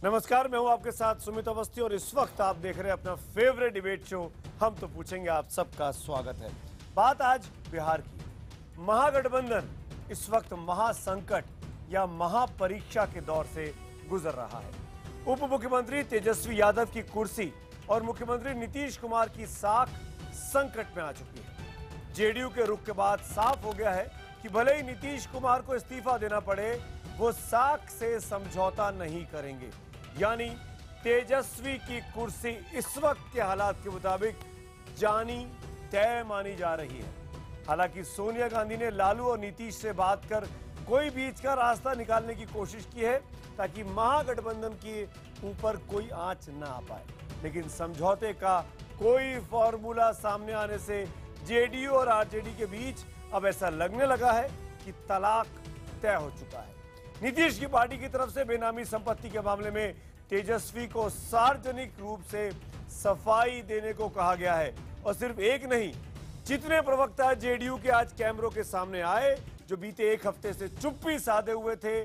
नमस्कार, मैं हूं आपके साथ सुमित अवस्थी और इस वक्त आप देख रहे हैं अपना फेवरेट डिबेट शो हम तो पूछेंगे। आप सबका स्वागत है। बात आज बिहार की। महागठबंधन इस वक्त महासंकट या महापरीक्षा के दौर से गुजर रहा है। उप मुख्यमंत्री तेजस्वी यादव की कुर्सी और मुख्यमंत्री नीतीश कुमार की साख संकट में आ चुकी है। जेडीयू के रुख के बाद साफ हो गया है कि भले ही नीतीश कुमार को इस्तीफा देना पड़े, वो साख से समझौता नहीं करेंगे। यानी तेजस्वी की कुर्सी इस वक्त के हालात के मुताबिक जानी तय मानी जा रही है। हालांकि सोनिया गांधी ने लालू और नीतीश से बात कर कोई बीच का रास्ता निकालने की कोशिश की है ताकि महागठबंधन के ऊपर कोई आंच ना आ पाए, लेकिन समझौते का कोई फॉर्मूला सामने आने से जेडीयू और आरजेडी के बीच अब ऐसा लगने लगा है कि तलाक तय हो चुका है। नीतीश की पार्टी की तरफ से बेनामी संपत्ति के मामले में तेजस्वी को सार्वजनिक रूप से सफाई देने को कहा गया है और सिर्फ एक नहीं, जितने प्रवक्ता जेडीयू के आज कैमरों के सामने आए, जो बीते एक हफ्ते से चुप्पी साधे हुए थे,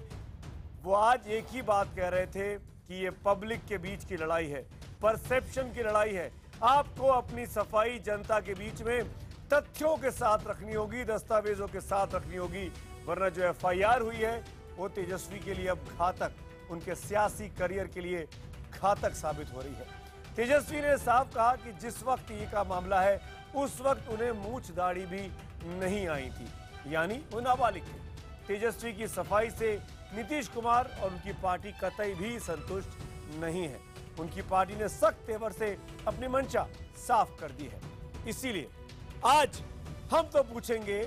वो आज एक ही बात कह रहे थे कि ये पब्लिक के बीच की लड़ाई है, परसेप्शन की लड़ाई है। आपको अपनी सफाई जनता के बीच में तथ्यों के साथ रखनी होगी, दस्तावेजों के साथ रखनी होगी, वरना जो एफआईआर हुई है वो तेजस्वी के लिए अब घातक, उनके सियासी करियर के लिए घातक साबित हो रही है। तेजस्वी ने साफ कहा कि जिस वक्त ये का मामला है उस वक्त उन्हें मूछ दाढ़ी भी नहीं आई थी, यानी वो नाबालिग थे। तेजस्वी की सफाई से नीतीश कुमार और उनकी पार्टी कतई भी संतुष्ट नहीं है। उनकी पार्टी ने सख्त तेवर से अपनी मंशा साफ कर दी है। इसीलिए आज हम तो पूछेंगे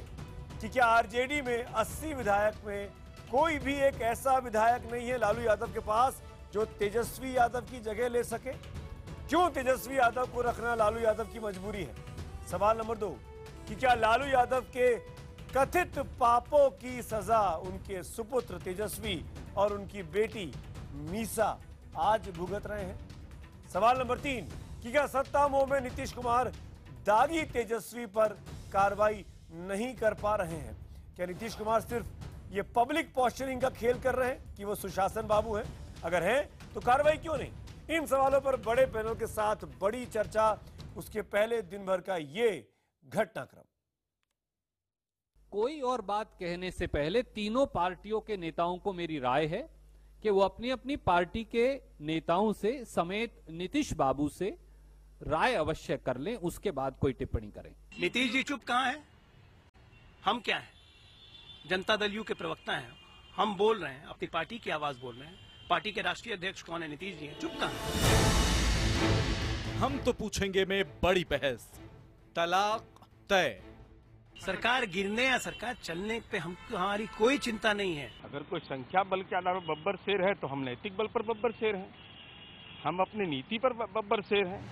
कि क्या आरजेडी में 80 विधायक में कोई भी एक ऐसा विधायक नहीं है लालू यादव के पास जो तेजस्वी यादव की जगह ले सके? क्यों तेजस्वी यादव को रखना लालू यादव की मजबूरी है? सवाल नंबर 2 कि क्या लालू यादव के कथित पापों की सजा उनके सुपुत्र तेजस्वी और उनकी बेटी मीसा आज भुगत रहे हैं? सवाल नंबर 3 कि क्या सत्ता मोह में नीतीश कुमार दागी तेजस्वी पर कार्रवाई नहीं कर पा रहे हैं? क्या नीतीश कुमार सिर्फ ये पब्लिक पोस्चरिंग का खेल कर रहे हैं कि वो सुशासन बाबू हैं? अगर हैं तो कार्रवाई क्यों नहीं? इन सवालों पर बड़े पैनल के साथ बड़ी चर्चा, उसके पहले दिन भर का ये घटनाक्रम। कोई और बात कहने से पहले तीनों पार्टियों के नेताओं को मेरी राय है कि वो अपनी अपनी पार्टी के नेताओं से समेत नीतीश बाबू से राय अवश्य कर लें, उसके बाद कोई टिप्पणी करें। नीतीश जी चुप कहां हैं? हम क्या हैं? जनता दल यू के प्रवक्ता हैं। हम बोल रहे हैं, अपनी पार्टी की आवाज बोल रहे हैं। पार्टी के राष्ट्रीय अध्यक्ष कौन है? नीतीश जी हैं। चुप कहां हैं? हम तो पूछेंगे में बड़ी बहस, तलाक तय। सरकार गिरने या सरकार चलने पे हमारी कोई चिंता नहीं है। अगर कोई संख्या बल के आधार पर बब्बर शेर है तो हम नैतिक बल पर बब्बर शेर हैं, हम अपनी नीति पर बब्बर शेर हैं।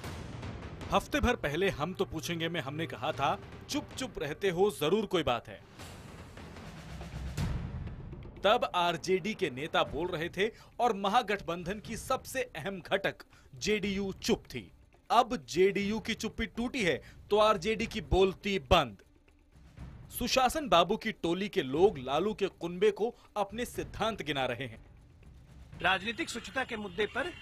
हफ्ते भर पहले हम तो पूछेंगे में हमने कहा था चुप चुप रहते हो, जरूर कोई बात है। तब आरजेडी के नेता बोल रहे थे और महागठबंधन की सबसे अहम घटक जेडीयू चुप थी। अब जेडीयू की चुप्पी टूटी है तो आरजेडी की बोलती बंद। सुशासन बाबू की टोली के लोग लालू के कुनबे को अपने सिद्धांत गिना रहे हैं। राजनीतिक स्वच्छता के मुद्दे पर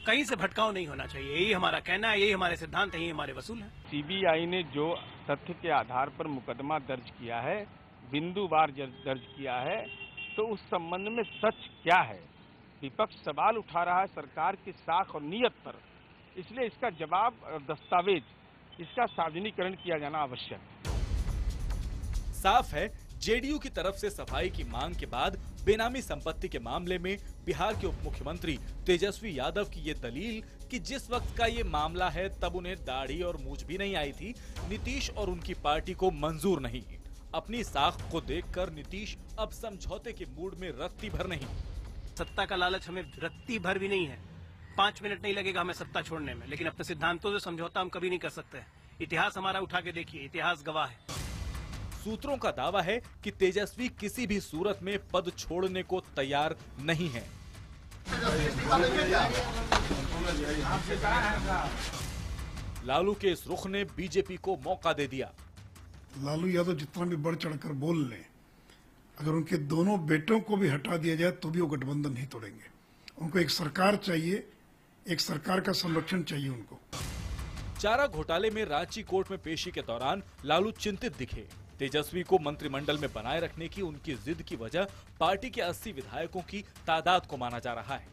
कहीं से भटकाव नहीं होना चाहिए, यही हमारा कहना है, यही हमारे सिद्धांत है, यही हमारे वसूल है। सीबीआई ने जो तथ्य के आधार पर मुकदमा दर्ज किया है, बिंदुवार दर्ज किया है, तो उस संबंध में सच क्या है? विपक्ष सवाल उठा रहा है सरकार की साख और नीयत पर, इसलिए इसका जवाब दस्तावेज, इसका सार्वजनिकरण किया जाना आवश्यक है। साफ है जेडीयू की तरफ से सफाई की मांग के बाद बेनामी संपत्ति के मामले में बिहार के उप मुख्यमंत्री तेजस्वी यादव की ये दलील कि जिस वक्त का ये मामला है तब उन्हें दाढ़ी और मूछ भी नहीं आई थी, नीतीश और उनकी पार्टी को मंजूर नहीं। अपनी साख को देखकर नीतीश अब समझौते के मूड में रत्ती भर नहीं। सत्ता का लालच हमें रत्ती भर भी नहीं है। 5 मिनट नहीं लगेगा हमें सत्ता छोड़ने में, लेकिन अपने सिद्धांतों से समझौता हम कभी नहीं कर सकते। इतिहास हमारा उठा के देखिए, इतिहास गवाह है। सूत्रों का दावा है कि तेजस्वी किसी भी सूरत में पद छोड़ने को तैयार नहीं है। लालू के इस रुख ने बीजेपी को मौका दे दिया। लालू यादव जितना भी बढ़ चढ़कर बोल लें, अगर उनके दोनों बेटों को भी हटा दिया जाए तो भी वो गठबंधन नहीं तोड़ेंगे। उनको एक सरकार चाहिए, एक सरकार का संरक्षण चाहिए उनको। चारा घोटाले में रांची कोर्ट में पेशी के दौरान लालू चिंतित दिखे। तेजस्वी को मंत्रिमंडल में बनाए रखने की उनकी जिद की वजह पार्टी के 80 विधायकों की तादाद को माना जा रहा है।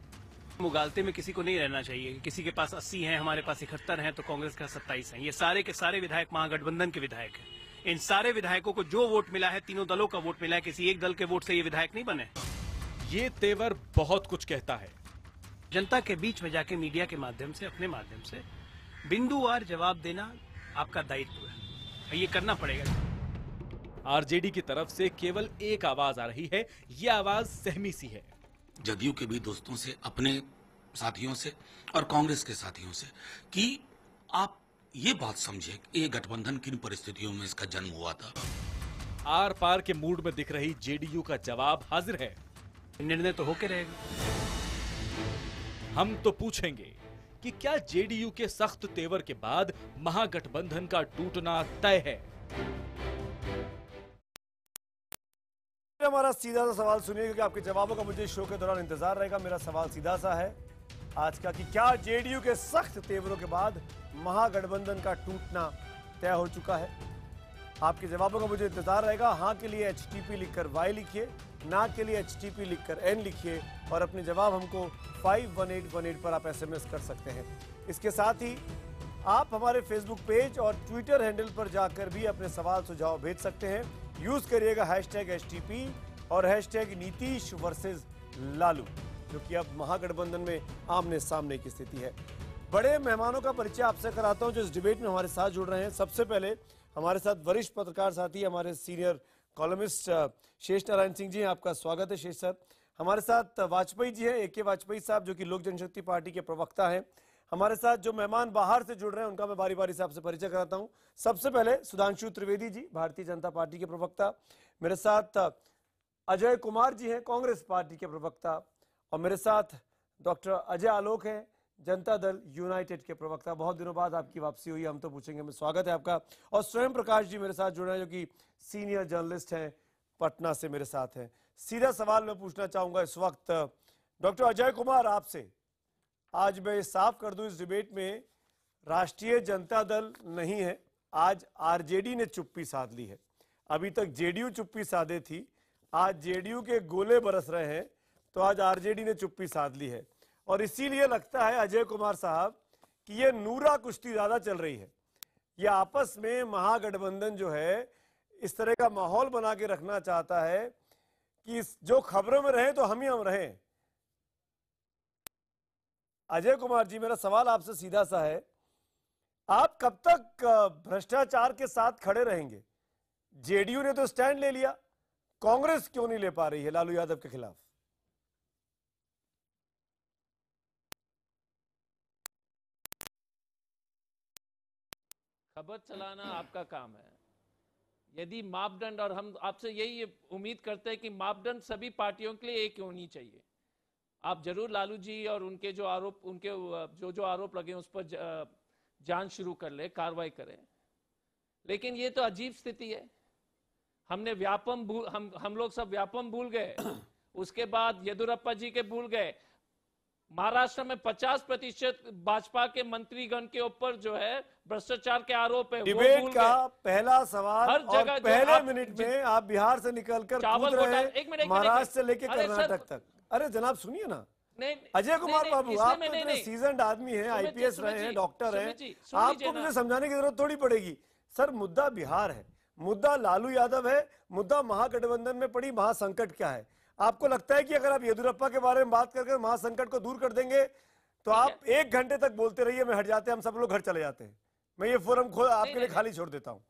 मुगालते में किसी को नहीं रहना चाहिए। किसी के पास 80 हैं, हमारे पास 71 हैं, तो कांग्रेस का 27 हैं। ये सारे के सारे विधायक महागठबंधन के विधायक हैं। इन सारे विधायकों को जो वोट मिला है, तीनों दलों का वोट मिला है, किसी एक दल के वोट से ये विधायक नहीं बने। ये तेवर बहुत कुछ कहता है। जनता के बीच में जाके मीडिया के माध्यम से, अपने माध्यम से बिंदुवार जवाब देना आपका दायित्व है, ये करना पड़ेगा। आरजेडी की तरफ से केवल एक आवाज आ रही है, ये आवाज सहमी सी है। जदयू के भी दोस्तों से, अपने साथियों से और कांग्रेस के साथियों से कि आप ये बात समझे कि ये गठबंधन किन परिस्थितियों में इसका जन्म हुआ था। आर पार के मूड में दिख रही जेडीयू का जवाब हाजिर है। निर्णय तो होके रहेगा। हम तो पूछेंगे कि क्या जेडीयू के सख्त तेवर के बाद महागठबंधन का टूटना तय है? हमारा सीधा सा सवाल सुनिए, क्योंकि आपके जवाबों का मुझे शो के दौरान इंतजार रहेगा। मेरा सवाल सीधा सा है आज का कि क्या जेडीयू के सख्त तेवरों के बाद महागठबंधन का टूटना तय हो चुका है? आपके जवाबों का मुझे इंतजार रहेगा। हाँ के लिए HTP लिखकर Y लिखिए, ना के लिए HTP लिखकर N लिखिए और अपने जवाब हमको 51818 पर आप SMS कर सकते हैं। इसके साथ ही आप हमारे फेसबुक पेज और ट्विटर हैंडल पर जाकर भी अपने सवाल सुझाव भेज सकते हैं। यूज करिएगा #HTP और #नीतीश वर्सेस लालू, जो कि अब महागठबंधन में आमने सामने की स्थिति है। बड़े मेहमानों का परिचय आपसे कराता हूं जो इस डिबेट में हमारे साथ जुड़ रहे हैं। सबसे पहले हमारे साथ वरिष्ठ पत्रकार साथी, हमारे सीनियर कॉलमिस्ट शेष नारायण सिंह जी हैं। आपका स्वागत है शेष सर। हमारे साथ वाजपेयी जी हैं, AK वाजपेयी साहब, जो कि लोक जनशक्ति पार्टी के प्रवक्ता हैं। हमारे साथ जो मेहमान बाहर से जुड़ रहे हैं उनका मैं बारी बारी से आपसे परिचय कराता हूं। सबसे पहले सुधांशु त्रिवेदी जी, भारतीय जनता पार्टी के प्रवक्ता। मेरे साथ अजय कुमार जी हैं, कांग्रेस पार्टी के प्रवक्ता। और मेरे साथ डॉक्टर अजय आलोक हैं, जनता दल यूनाइटेड के प्रवक्ता। बहुत दिनों बाद आपकी वापसी हुई, हम तो पूछेंगे में स्वागत है आपका। और स्वयं प्रकाश जी मेरे साथ जुड़ रहे हैं, जो कि सीनियर जर्नलिस्ट हैं, पटना से मेरे साथ हैं। सीधा सवाल मैं पूछना चाहूंगा इस वक्त डॉक्टर अजय कुमार आपसे। आज मैं साफ कर दूं, इस डिबेट में राष्ट्रीय जनता दल नहीं है, आज आरजेडी ने चुप्पी साध ली है। अभी तक जेडीयू चुप्पी साधे थी, आज जेडीयू के गोले बरस रहे हैं, तो आज आरजेडी ने चुप्पी साध ली है। और इसीलिए लगता है अजय कुमार साहब कि ये नूरा कुश्ती ज्यादा चल रही है। ये आपस में महागठबंधन जो है इस तरह का माहौल बना के रखना चाहता है कि जो खबरों में रहे तो हम ही हम रहें। अजय कुमार जी, मेरा सवाल आपसे सीधा सा है, आप कब तक भ्रष्टाचार के साथ खड़े रहेंगे? जेडीयू ने तो स्टैंड ले लिया, कांग्रेस क्यों नहीं ले पा रही है लालू यादव के खिलाफ? खबर चलाना आपका काम है। यदि मापदंड, और हम आपसे यही उम्मीद करते हैं कि मापदंड सभी पार्टियों के लिए एक होनी चाहिए। आप जरूर लालू जी और उनके जो आरोप, उनके जो आरोप लगे उस पर जांच शुरू कर ले, कार्रवाई करें। लेकिन ये तो अजीब स्थिति है। हमने हम लोग सब व्यापम भूल गए, उसके बाद येदुरप्पा जी के भूल गए। महाराष्ट्र में 50% भाजपा के मंत्रीगण के ऊपर जो है भ्रष्टाचार के आरोप है। डिबेट का पहला सवाल हर और जगह पहले मिनट में आप बिहार से निकलकर कूद रहे हैं महाराष्ट्र से लेकर कर्नाटक तक। अरे जनाब सुनिए ना, अजय कुमार बाबू, आप तो इतने सीजन्ड आदमी हैं, IPS रहे हैं, डॉक्टर हैं, आपको मुझे समझाने की जरूरत थोड़ी पड़ेगी। सर, मुद्दा बिहार है, मुद्दा लालू यादव है, मुद्दा महागठबंधन में पड़ी महासंकट क्या है। आपको लगता है कि अगर आप येदुरप्पा के बारे में बात करके महासंकट को दूर कर देंगे तो आप 1 घंटे तक बोलते रहिए, मैं हट जाते हैं, हम सब लोग घर चले जाते हैं, मैं ये फोरम आपके लिए खाली छोड़ देता हूं।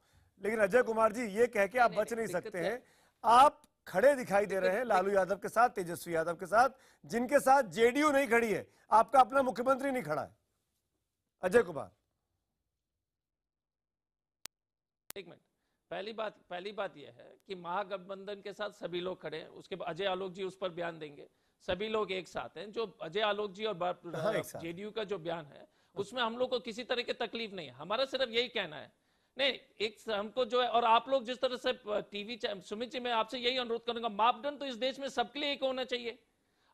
लेकिन अजय कुमार जी, ये कह के आप बच नहीं सकते हैं। आप खड़े दिखाई दे रहे हैं लालू यादव के साथ, तेजस्वी यादव के साथ, जिनके साथ जेडीयू नहीं खड़ी है, आपका अपना मुख्यमंत्री नहीं खड़ा है। अजय कुमार, एक मिनट। पहली बात यह है कि महागठबंधन के साथ सभी लोग खड़े हैं। उसके बाद अजय आलोक जी उस पर बयान देंगे। सभी लोग एक साथ हैं। जो अजय आलोक जी और जेडीयू का जो बयान है उसमें हम लोग को किसी तरह की तकलीफ नहीं है। हमारा सिर्फ यही कहना है, नहीं, एक हमको जो है, और आप लोग जिस तरह से टीवी, सुमित जी, मैं आपसे यही अनुरोध करूंगा, मापदंड तो इस देश में सबके लिए एक होना चाहिए।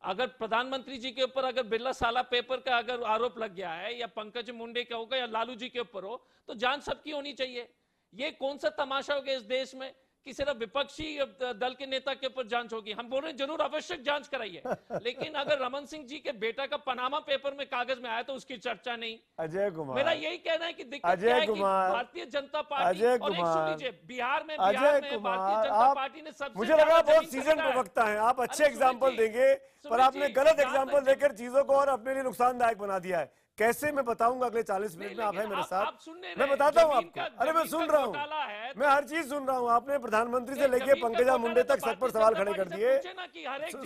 अगर प्रधानमंत्री जी के ऊपर अगर बिरला साला पेपर का अगर आरोप लग गया है, या पंकज मुंडे का होगा, या लालू जी के ऊपर हो, तो जांच सबकी होनी चाहिए। ये कौन सा तमाशा हो गया इस देश में कि सिर्फ विपक्षी दल के नेता के ऊपर जांच होगी? हम बोल रहे हैं जरूर आवश्यक जांच कराइए, लेकिन अगर रमन सिंह जी के बेटा का पनामा पेपर में कागज में आया तो उसकी चर्चा नहीं। अजय कुमार, मेरा यही कहना है कि दिक्कत क्या है कि भारतीय जनता पार्टी, और एक सुन लीजिए, बिहार में भारतीय जनता पार्टी ने सबसे मुझे लगा बहुत सीजन प्रवक्ता हैं आप, अच्छे एग्जाम्पल देंगे, पर आपने गलत एग्जाम्पल देकर चीजों को और अपने लिए नुकसानदायक बना दिया है। कैसे मैं बताऊंगा अगले 40 मिनट में, आप हैं मेरे साथ, मैं बताता हूं आपको। अरे मैं सुन रहा हूं, मैं हर चीज सुन रहा हूं। आपने प्रधानमंत्री से लेके पंकजा मुंडे तक सब पर सवाल खड़े कर दिए।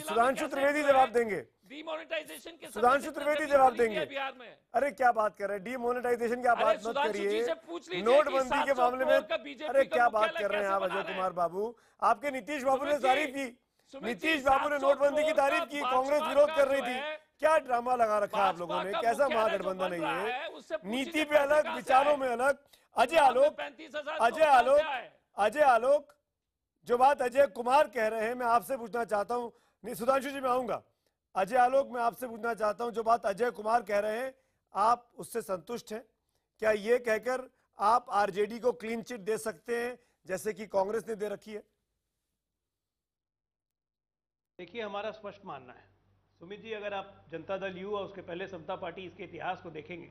सुधांशु त्रिवेदी जवाब देंगे, डिमोनेटाइजेशन के सुधांशु त्रिवेदी जवाब देंगे। बिहार में अरे क्या बात कर रहे हैं, डिमोनेटाइजेशन की आप बात मत करिए, नोटबंदी के मामले में अरे क्या बात कर रहे हैं आप अजय कुमार बाबू। आपके नीतीश बाबू ने तारीफ की, नीतीश बाबू ने नोटबंदी की तारीफ की, कांग्रेस विरोध कर रही थी। क्या ड्रामा लगा रखा है आप लोगों ने, कैसा महागठबंधन है ये? नीति पे अलग, विचारों में अलग। अजय आलोक, जो बात अजय कुमार कह रहे हैं मैं आपसे पूछना चाहता हूं, नहीं सुधांशु जी मैं आऊंगा। अजय आलोक, मैं आपसे पूछना चाहता हूं, जो बात अजय कुमार कह रहे हैं आप उससे संतुष्ट हैं? क्या ये कहकर आप आरजेडी को क्लीन चिट दे सकते हैं जैसे कि कांग्रेस ने दे रखी है? देखिए, हमारा स्पष्ट मानना है सुमित जी, अगर आप जनता दल यू और उसके पहले समता पार्टी इसके इतिहास को देखेंगे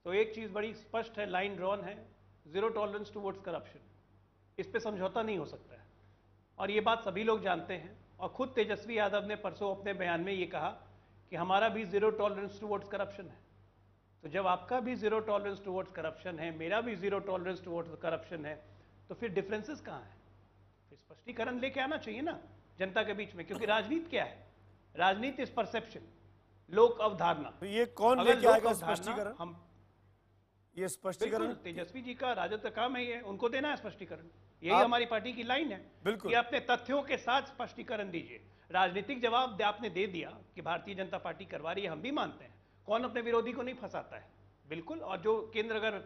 तो एक चीज बड़ी स्पष्ट है, लाइन ड्रॉन है, जीरो टॉलरेंस टुवर्ड्स करप्शन। इस पे समझौता नहीं हो सकता है, और ये बात सभी लोग जानते हैं। और खुद तेजस्वी यादव ने परसों अपने बयान में ये कहा कि हमारा भी जीरो टॉलरेंस टुवर्ड्स करप्शन है। तो जब आपका भी जीरो टॉलरेंस टुवर्ड्स करप्शन है, मेरा भी जीरो टॉलरेंस टुवर्ड्स करप्शन है, तो फिर डिफरेंसेस कहाँ हैं? फिर स्पष्टीकरण लेके आना चाहिए ना जनता के बीच में, क्योंकि राजनीति क्या है? राजनीति इज परसेप्शन, लोक अवधारणा। तो ये कौन लेके आएगा स्पष्टीकरण? हम ये स्पष्टीकरण तेजस्वी जी का राजद का काम है, ये उनको देना है स्पष्टीकरण। यही हमारी पार्टी की लाइन है, बिल्कुल, कि अपने तथ्यों के साथ स्पष्टीकरण दीजिए। राजनीतिक जवाब आपने दे दिया कि भारतीय जनता पार्टी करवा रही है, हम भी मानते हैं। कौन अपने विरोधी को नहीं फंसाता है? बिल्कुल। और जो केंद्र अगर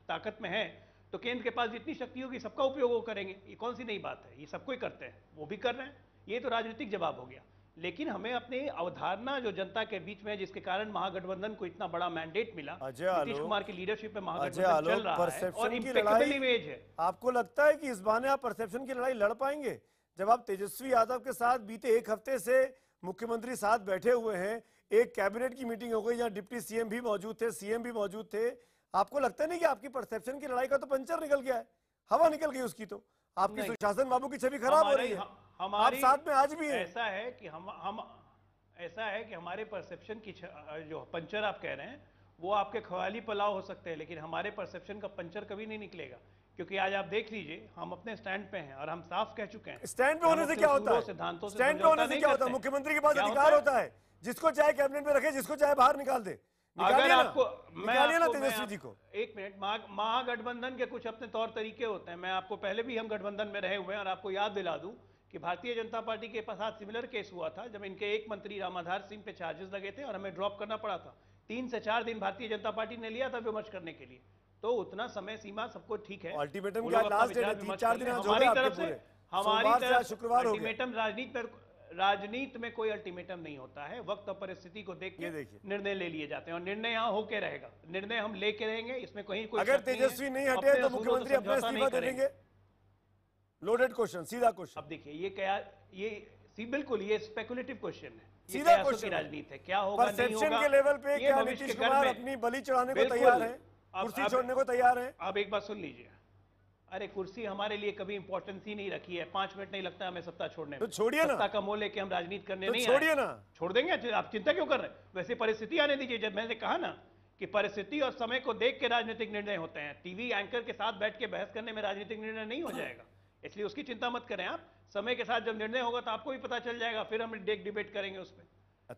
ताकत में है तो केंद्र के पास जितनी शक्ति होगी सबका उपयोग वो करेंगे, ये कौन सी नई बात है? ये सबको ही करते हैं, वो भी कर रहे हैं, ये तो राजनीतिक जवाब हो गया। लेकिन हमें अपनी अवधारणा जो जनता के बीच में, जिसके कारण महागठबंधन को इतना बड़ा मैंडेट मिला, नीतीश कुमार की लीडरशिप में महागठबंधन चल रहा है और इम्पेक्टेबल इमेज है। आपको लगता है कि इस बहाने आप परसेप्शन की लड़ाई लड़ पाएंगे? जब आप तेजस्वी यादव के साथ बीते एक हफ्ते से मुख्यमंत्री साथ बैठे हुए हैं, एक कैबिनेट की मीटिंग हो गई जहां डिप्टी सीएम भी मौजूद थे, सीएम भी मौजूद थे, आपको लगता नहीं कि आपकी परसेप्शन की लड़ाई का तो पंचर निकल गया है, हवा निकल गई उसकी? तो आपकी सुशासन बाबू की छवि खराब हो रही है, आप साथ में आज भी हैं। ऐसा है कि हमारे परसेप्शन की जो पंचर आप कह रहे हैं वो आपके ख्याली पुलाव हो सकते हैं, लेकिन हमारे परसेप्शन का पंचर कभी नहीं निकलेगा। क्योंकि आज आप देख लीजिए, हम अपने स्टैंड पे हैं और हम साफ कह चुके हैं। स्टैंड पे होने से क्या होता है? स्टैंड पे होने से क्या होता है? मुख्यमंत्री के पास अधिकार होता है, जिसको चाहे कैबिनेट में रखे, जिसको चाहे बाहर निकाल दे। अगर आपको तेजस्वी जी को एक मिनट, महागठबंधन के कुछ अपने तौर तरीके होते हैं। मैं आपको पहले भी हम गठबंधन में रहे हुए हैं और आपको याद दिला दूं कि भारतीय जनता पार्टी के साथ सिमिलर केस हुआ था जब इनके एक मंत्री रामाधार सिंह पे चार्जेस लगे थे और हमें ड्रॉप करना पड़ा था। 3 से 4 दिन भारतीय जनता पार्टी ने लिया था विमर्श करने के लिए, तो उतना समय सीमा सबको ठीक है। अल्टीमेटम क्या लास्ट डेट है? 3-4 दिन हमारी तरफ से शुक्रवार अल्टीमेटम राजनीति में कोई अल्टीमेटम नहीं होता है। वक्त और परिस्थिति को देख के निर्णय ले लिए जाते हैं और निर्णय यहाँ होके रहेगा, निर्णय हम लेके रहेंगे, इसमें कहीं कोई अगर तेजस्वी नहीं हटे तो मुख्यमंत्री अपना इस्तीफा दे देंगे। लोडेड क्वेश्चन, सीधा क्वेश्चन। अब देखिए, ये बिल्कुल ये स्पेकुलेटिव क्वेश्चन है, सीधा क्वेश्चन। राजनीति है, क्या होगा नहीं होगा। परसेप्शन के लेवल पे क्या नीतीश कुमार अपनी बलि चढ़ाने को तैयार है, कुर्सी छोड़ने को तैयार है? आप एक बात सुन लीजिए, अरे कुर्सी हमारे लिए कभी इंपॉर्टेंस ही नहीं रखी है। 5 मिनट नहीं लगता हमें सत्ता छोड़ने में। तो छोड़िए ना, सत्ता का मोह लेके हम राजनीति करने तो नहीं छोड़िए ना, छोड़ देंगे। आप चिंता क्यों कर रहे हैं? वैसे परिस्थिति आने दीजिए। जब मैंने कहा ना कि परिस्थिति और समय को देख के राजनीतिक निर्णय होते हैं, टीवी एंकर के साथ बैठ के बहस करने में राजनीतिक निर्णय नहीं हो जाएगा, इसलिए उसकी चिंता मत करें आप। समय के साथ जब निर्णय होगा तो आपको भी पता चल जाएगा, फिर हम डिबेट करेंगे उस पर।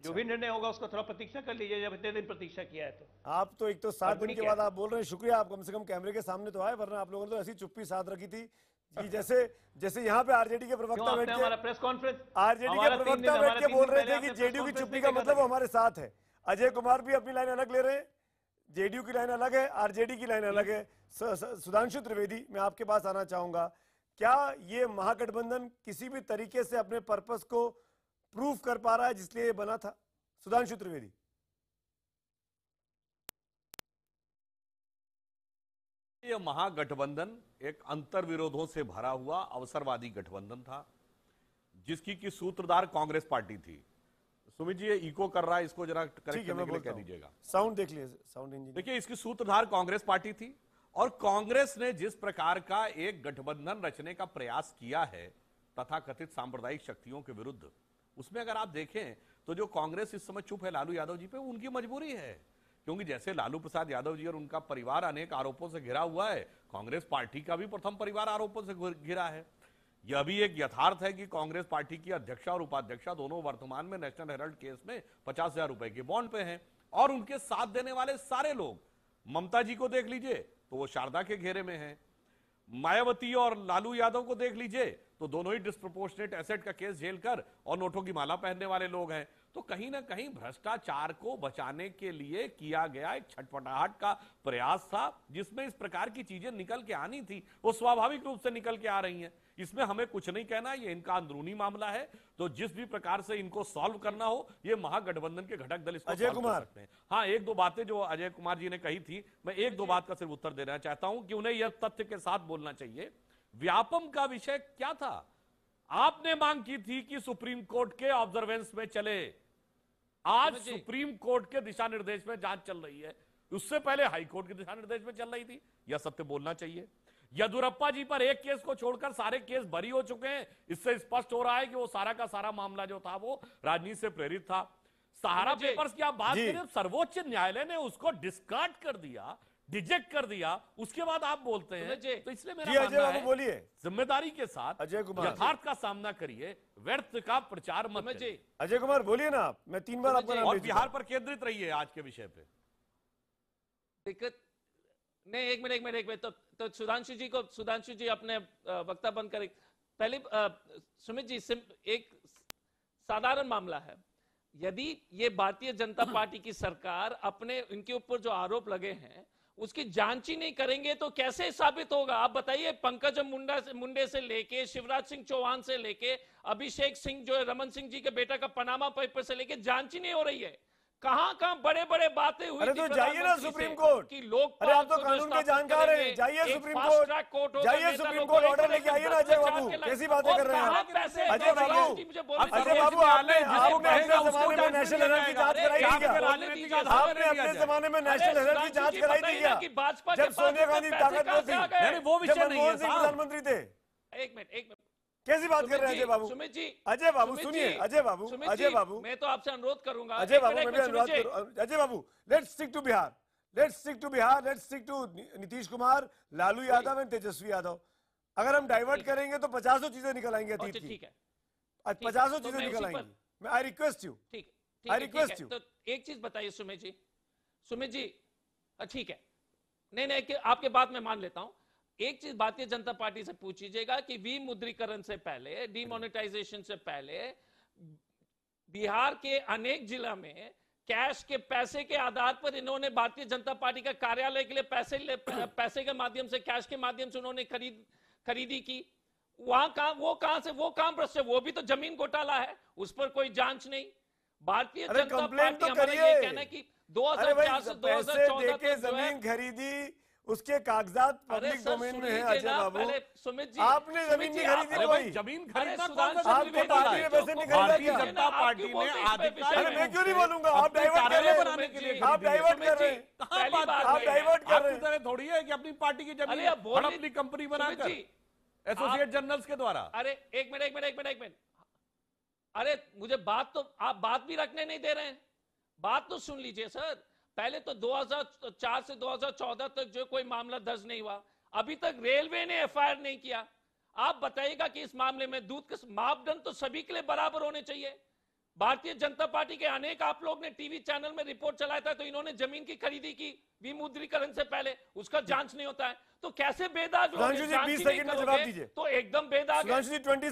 जो भी निर्णय होगा उसको थोड़ा प्रतीक्षा कर लीजिए, जब इतने दिन प्रतीक्षा किया है तो। आप तो एक तो 7 दिन के बाद आप बोल रहे हैं, शुक्रिया आप कम से कम कैमरे के सामने तो आए, वरना आप लोगों ने तो ऐसी चुप्पी साथ रखी थी कि जैसे यहाँ पे आरजेडी के प्रवक्ता बैठ के, हमारा प्रेस कॉन्फ्रेंस, आरजेडी के प्रवक्ता बैठ के बोल रहे थे कि जेडीयू की चुप्पी का मतलब वो हमारे साथ है। अजय कुमार भी अपनी लाइन अलग ले रहे हैं, जेडीयू की लाइन अलग है, आरजेडी की लाइन अलग है। सुधांशु त्रिवेदी, मैं आपके पास आना चाहूंगा, क्या ये महागठबंधन किसी भी तरीके से अपने पर्पस को प्रूफ कर पा रहा है जिसलिए ये बना था? सुधांशु त्रिवेदी। ये महागठबंधन एक अंतर्विरोधों से भरा हुआ अवसरवादी गठबंधन था, जिसकी की सूत्रधार कांग्रेस पार्टी थी। सुमित जी ये इको कर रहा है, इसको जरा करेक्ट करने के लिए कह दीजिएगा। साउंड देख लीजिए, साउंड इंजीनियर। देखिए इसकी सूत्रधार कांग्रेस पार्टी थी, और कांग्रेस ने जिस प्रकार का एक गठबंधन रचने का प्रयास किया है तथाकथित सांप्रदायिक शक्तियों के विरुद्ध, उसमें अगर आप देखें तो जो कांग्रेस इस समय चुप है लालू यादव जी पे, उनकी मजबूरी है। क्योंकि जैसे लालू प्रसाद यादव जी और उनका परिवार अनेक आरोपों से घिरा हुआ है, कांग्रेस पार्टी का भी प्रथम परिवार आरोपों से घिरा है। यह भी एक यथार्थ है कि कांग्रेस पार्टी की अध्यक्षा और उपाध्यक्षा दोनों वर्तमान में नेशनल हेराल्ड केस में 50,000 रुपए के बॉन्ड पे हैं, और उनके साथ देने वाले सारे लोग, ममता जी को देख लीजिए तो वो शारदा के घेरे में हैं, मायावती और लालू यादव को देख लीजिए तो दोनों ही डिस्प्रोपोर्शनेट एसेट का केस झेलकर और नोटों की माला पहनने वाले लोग हैं। तो कहीं ना कहीं भ्रष्टाचार को बचाने के लिए किया गया एक छटपटाहट का प्रयास था, जिसमें इस प्रकार की चीजें निकल के आनी थी, वो स्वाभाविक रूप से निकल के आ रही हैं। इसमें हमें कुछ नहीं कहना, ये इनका अंदरूनी मामला है, तो जिस भी प्रकार से इनको सॉल्व करना हो, ये महागठबंधन के घटक दल इसको अजय सॉल्व कर कुमार। सकते हैं। हाँ, एक दो बातें जो अजय कुमार जी ने कही थी, मैं एक दो बात का सिर्फ उत्तर देना चाहता हूं कि उन्हें यह तथ्य के साथ बोलना चाहिए। व्यापम का विषय क्या था? आपने मांग की थी कि सुप्रीम कोर्ट के ऑब्जर्वेंस में चले, आज सुप्रीम कोर्ट के दिशा निर्देश में जांच चल रही है, उससे पहले हाई कोर्ट के दिशा निर्देश में चल रही थी, यह सत्य बोलना चाहिए। येदुरप्पा जी पर एक केस को छोड़कर सारे केस बरी हो चुके हैं, इससे स्पष्ट हो रहा है कि वो सारा का सारा मामला जो था वो राजनीति से प्रेरित था। सहारा पेपर्स की आप बात करें, सर्वोच्च न्यायालय ने उसको डिस्कार्ड कर दिया, रिजेक्ट कर दिया, उसके बाद आप बोलते हैं, तो इसलिए मेरा मानना है बोलिए जिम्मेदारी के साथ अजय कुमार यथार्थ का सामना करिए, व्यर्थ का प्रचार मत करिए। अजय कुमार बोलिए ना आप, मैं 3 बार आपका नाम और ले चुका बिहार पर केंद्रित रहिए आज के विषय पे। दिक्कत नहीं, एक मिनट तो सुधांशु जी अपने वक्ता बंद करें। पहले सुमित जी, एक साधारण मामला है, यदि ये भारतीय जनता पार्टी की सरकार अपने इनके ऊपर जो आरोप लगे हैं उसकी जांच ही नहीं करेंगे तो कैसे साबित होगा? आप बताइए, पंकज मुंडे से लेके शिवराज सिंह चौहान से लेके अभिषेक सिंह जो है रमन सिंह जी के बेटा का पनामा पेपर से लेके जांच ही नहीं हो रही है। कहां बड़े बातें हुई? अरे तो जाइए ना सुप्रीम कोर्ट कि लोग, अरे आप तो कानून के जानकार हैं, जाइए सुप्रीम कोर्ट, जाइए सुप्रीम कोर्ट ऑर्डर लेके आइए ना। अजय बाबू कैसी बातें कर रहे हैं? अजय बाबू आपने अपने जमाने में नेशनल हेराल्ड की जांच कराई थी क्या? आपने अपने जमाने में नेशनल हेराल्ड की जांच कराई थी क्या? जब सोनिया गांधी ताकतवर थी, जब मनमोहन सिंह प्रधानमंत्री थे। एक मिनट कैसी बात कर रहे हैं अजय बाबू? सुमित जी, अजय बाबू सुनिए, अजय बाबू मैं तो आपसे अनुरोध करूंगा, अजय बाबू मैं भी अनुरोध करूं, Ajay Babu let's stick to Bihar, let's stick to Nitish Kumar, Lalu Yadav and Tejashwi Yadav. अगर हम डाइवर्ट करेंगे तो 50 चीजें निकल आएंगी अतीत की, 50 चीजें निकल आएंगी। मैं I request you, I request you. तो एक चीज बताइए सुमित जी, ठीक है, नहीं आपके बात में मान लेता हूं। एक चीज भारतीय जनता पार्टी से पूछिएगा कि विमुद्रीकरण से पहले, डिमोनेटाइजेशन से पहले बिहार के अनेक जिला में कैश के पैसे के आधार पर इन्होंने भारतीय जनता पार्टी का कार्यालय के लिए पैसे के माध्यम से, कैश के माध्यम से उन्होंने खरीदी की। वो काम भ्रष्ट है, वो भी तो जमीन घोटाला है, उस पर कोई जांच नहीं। भारतीय जनता पार्टी हमारा ये कहना है कि 2004 से 2014 तक जमीन खरीदी, उसके कागजात पब्लिक डोमेन में है। अजय बाबू सुमित जी, आपने जमीन नहीं खरीदी, कोई जमीन खरीदना आपको पार्टी ने पैसे नहीं खरीदा क्या? जनता पार्टी ने अरे मैं क्यों नहीं बोलूंगा? आप डाइवर्ट कर रहे हैं, आप डाइवर्ट कर रहे हैं, आप डाइवर्ट कर रहे हैं। थोड़ी है कि अपनी पार्टी की जमीन अपनी कंपनी बनाकर एसोसिएट जर्नल्स के द्वारा। अरे एक मिनट, अरे मुझे आप बात भी रखने नहीं दे रहे हैं, बात तो सुन लीजिए सर। पहले तो 2004 से 2014 तक जो कोई मामला दर्ज नहीं हुआ, अभी तक रेलवे ने एफआईआर नहीं किया। आप बताइएगा कि इस मामले में दूध के मापदंड तो सभी के लिए बराबर होने चाहिए। भारतीय जनता पार्टी के अनेक आप लोग ने टीवी चैनल में रिपोर्ट चलाया था, तो इन्होंने जमीन की खरीदी की विमुद्रीकरण से पहले, उसका जांच नहीं होता है, तो कैसे बेदाग लोग? 20 सेकंड में जवाब दीजिए। तो एकदम बेदाग है। 20 सेकंड।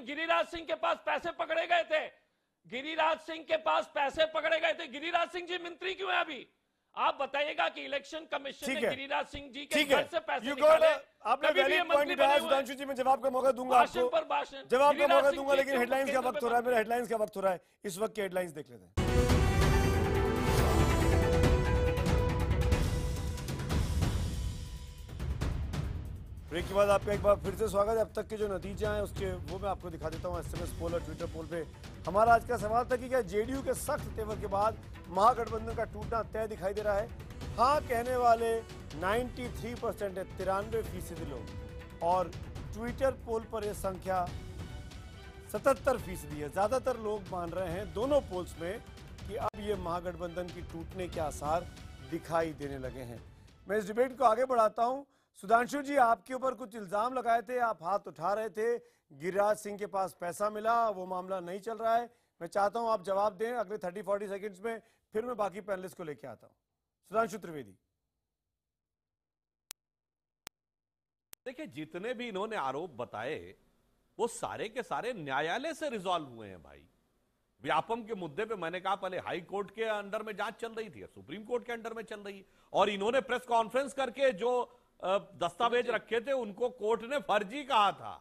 गिरिराज सिंह के पास पैसे पकड़े गए थे, गिरिराज सिंह के पास पैसे पकड़े गए थे। गिरिराज सिंह जी मंत्री क्यों है अभी? आप बताइएगा कि इलेक्शन कमीशन ने गिरिराज सिंह जी के घर से पैसे निकाले। आपने कभी भी ये वैलिड पॉइंट मंत्री उठाया बने हुए सुधांशु जी, मैं जवाब का मौका दूंगा भाषण आपको, पर भाषण, जवाब का गिरिराज मौका सिंह दूंगा, जी लेकिन क्यों हेडलाइंस का केंद्र वक्त पे हो रहा है, मेरा हेडलाइंस का वक्त हो रहा है, इस वक्त की हेडलाइंस देख लेते हैं। ब्रेक के बाद आपका एक बार फिर से स्वागत है। अब तक के जो नतीजे हैं उसके वो मैं आपको दिखा देता हूँ एसएमएस पोल और ट्विटर पोल पे। हमारा आज का सवाल था कि क्या जेडीयू के सख्त तेवर के बाद महागठबंधन का टूटना तय दिखाई दे रहा है? हाँ कहने वाले 93% है, 93% लोग, और ट्विटर पोल पर यह संख्या 77% है। ज्यादातर लोग मान रहे हैं दोनों पोल्स में कि अब ये महागठबंधन की टूटने के आसार दिखाई देने लगे हैं। मैं इस डिबेट को आगे बढ़ाता हूं। सुधांशु जी, आपके ऊपर कुछ इल्जाम लगाए थे, आप हाथ उठा रहे थे, गिरिराज सिंह के पास पैसा मिला, वो मामला नहीं चल रहा है। मैं चाहता हूं आप जवाब दें अगले 30-40 सेकंड्स में, फिर मैं बाकी पैनलिस्ट को लेके आता हूं। सुधांशु त्रिवेदी। देखिए, जितने भी इन्होंने आरोप बताए वो सारे के सारे न्यायालय से रिजॉल्व हुए हैं भाई। व्यापम के मुद्दे पे मैंने कहा पहले हाई कोर्ट के अंडर में जांच चल रही थी, सुप्रीम कोर्ट के अंडर में चल रही, और इन्होंने प्रेस कॉन्फ्रेंस करके जो दस्तावेज रखे थे उनको कोर्ट ने फर्जी कहा था,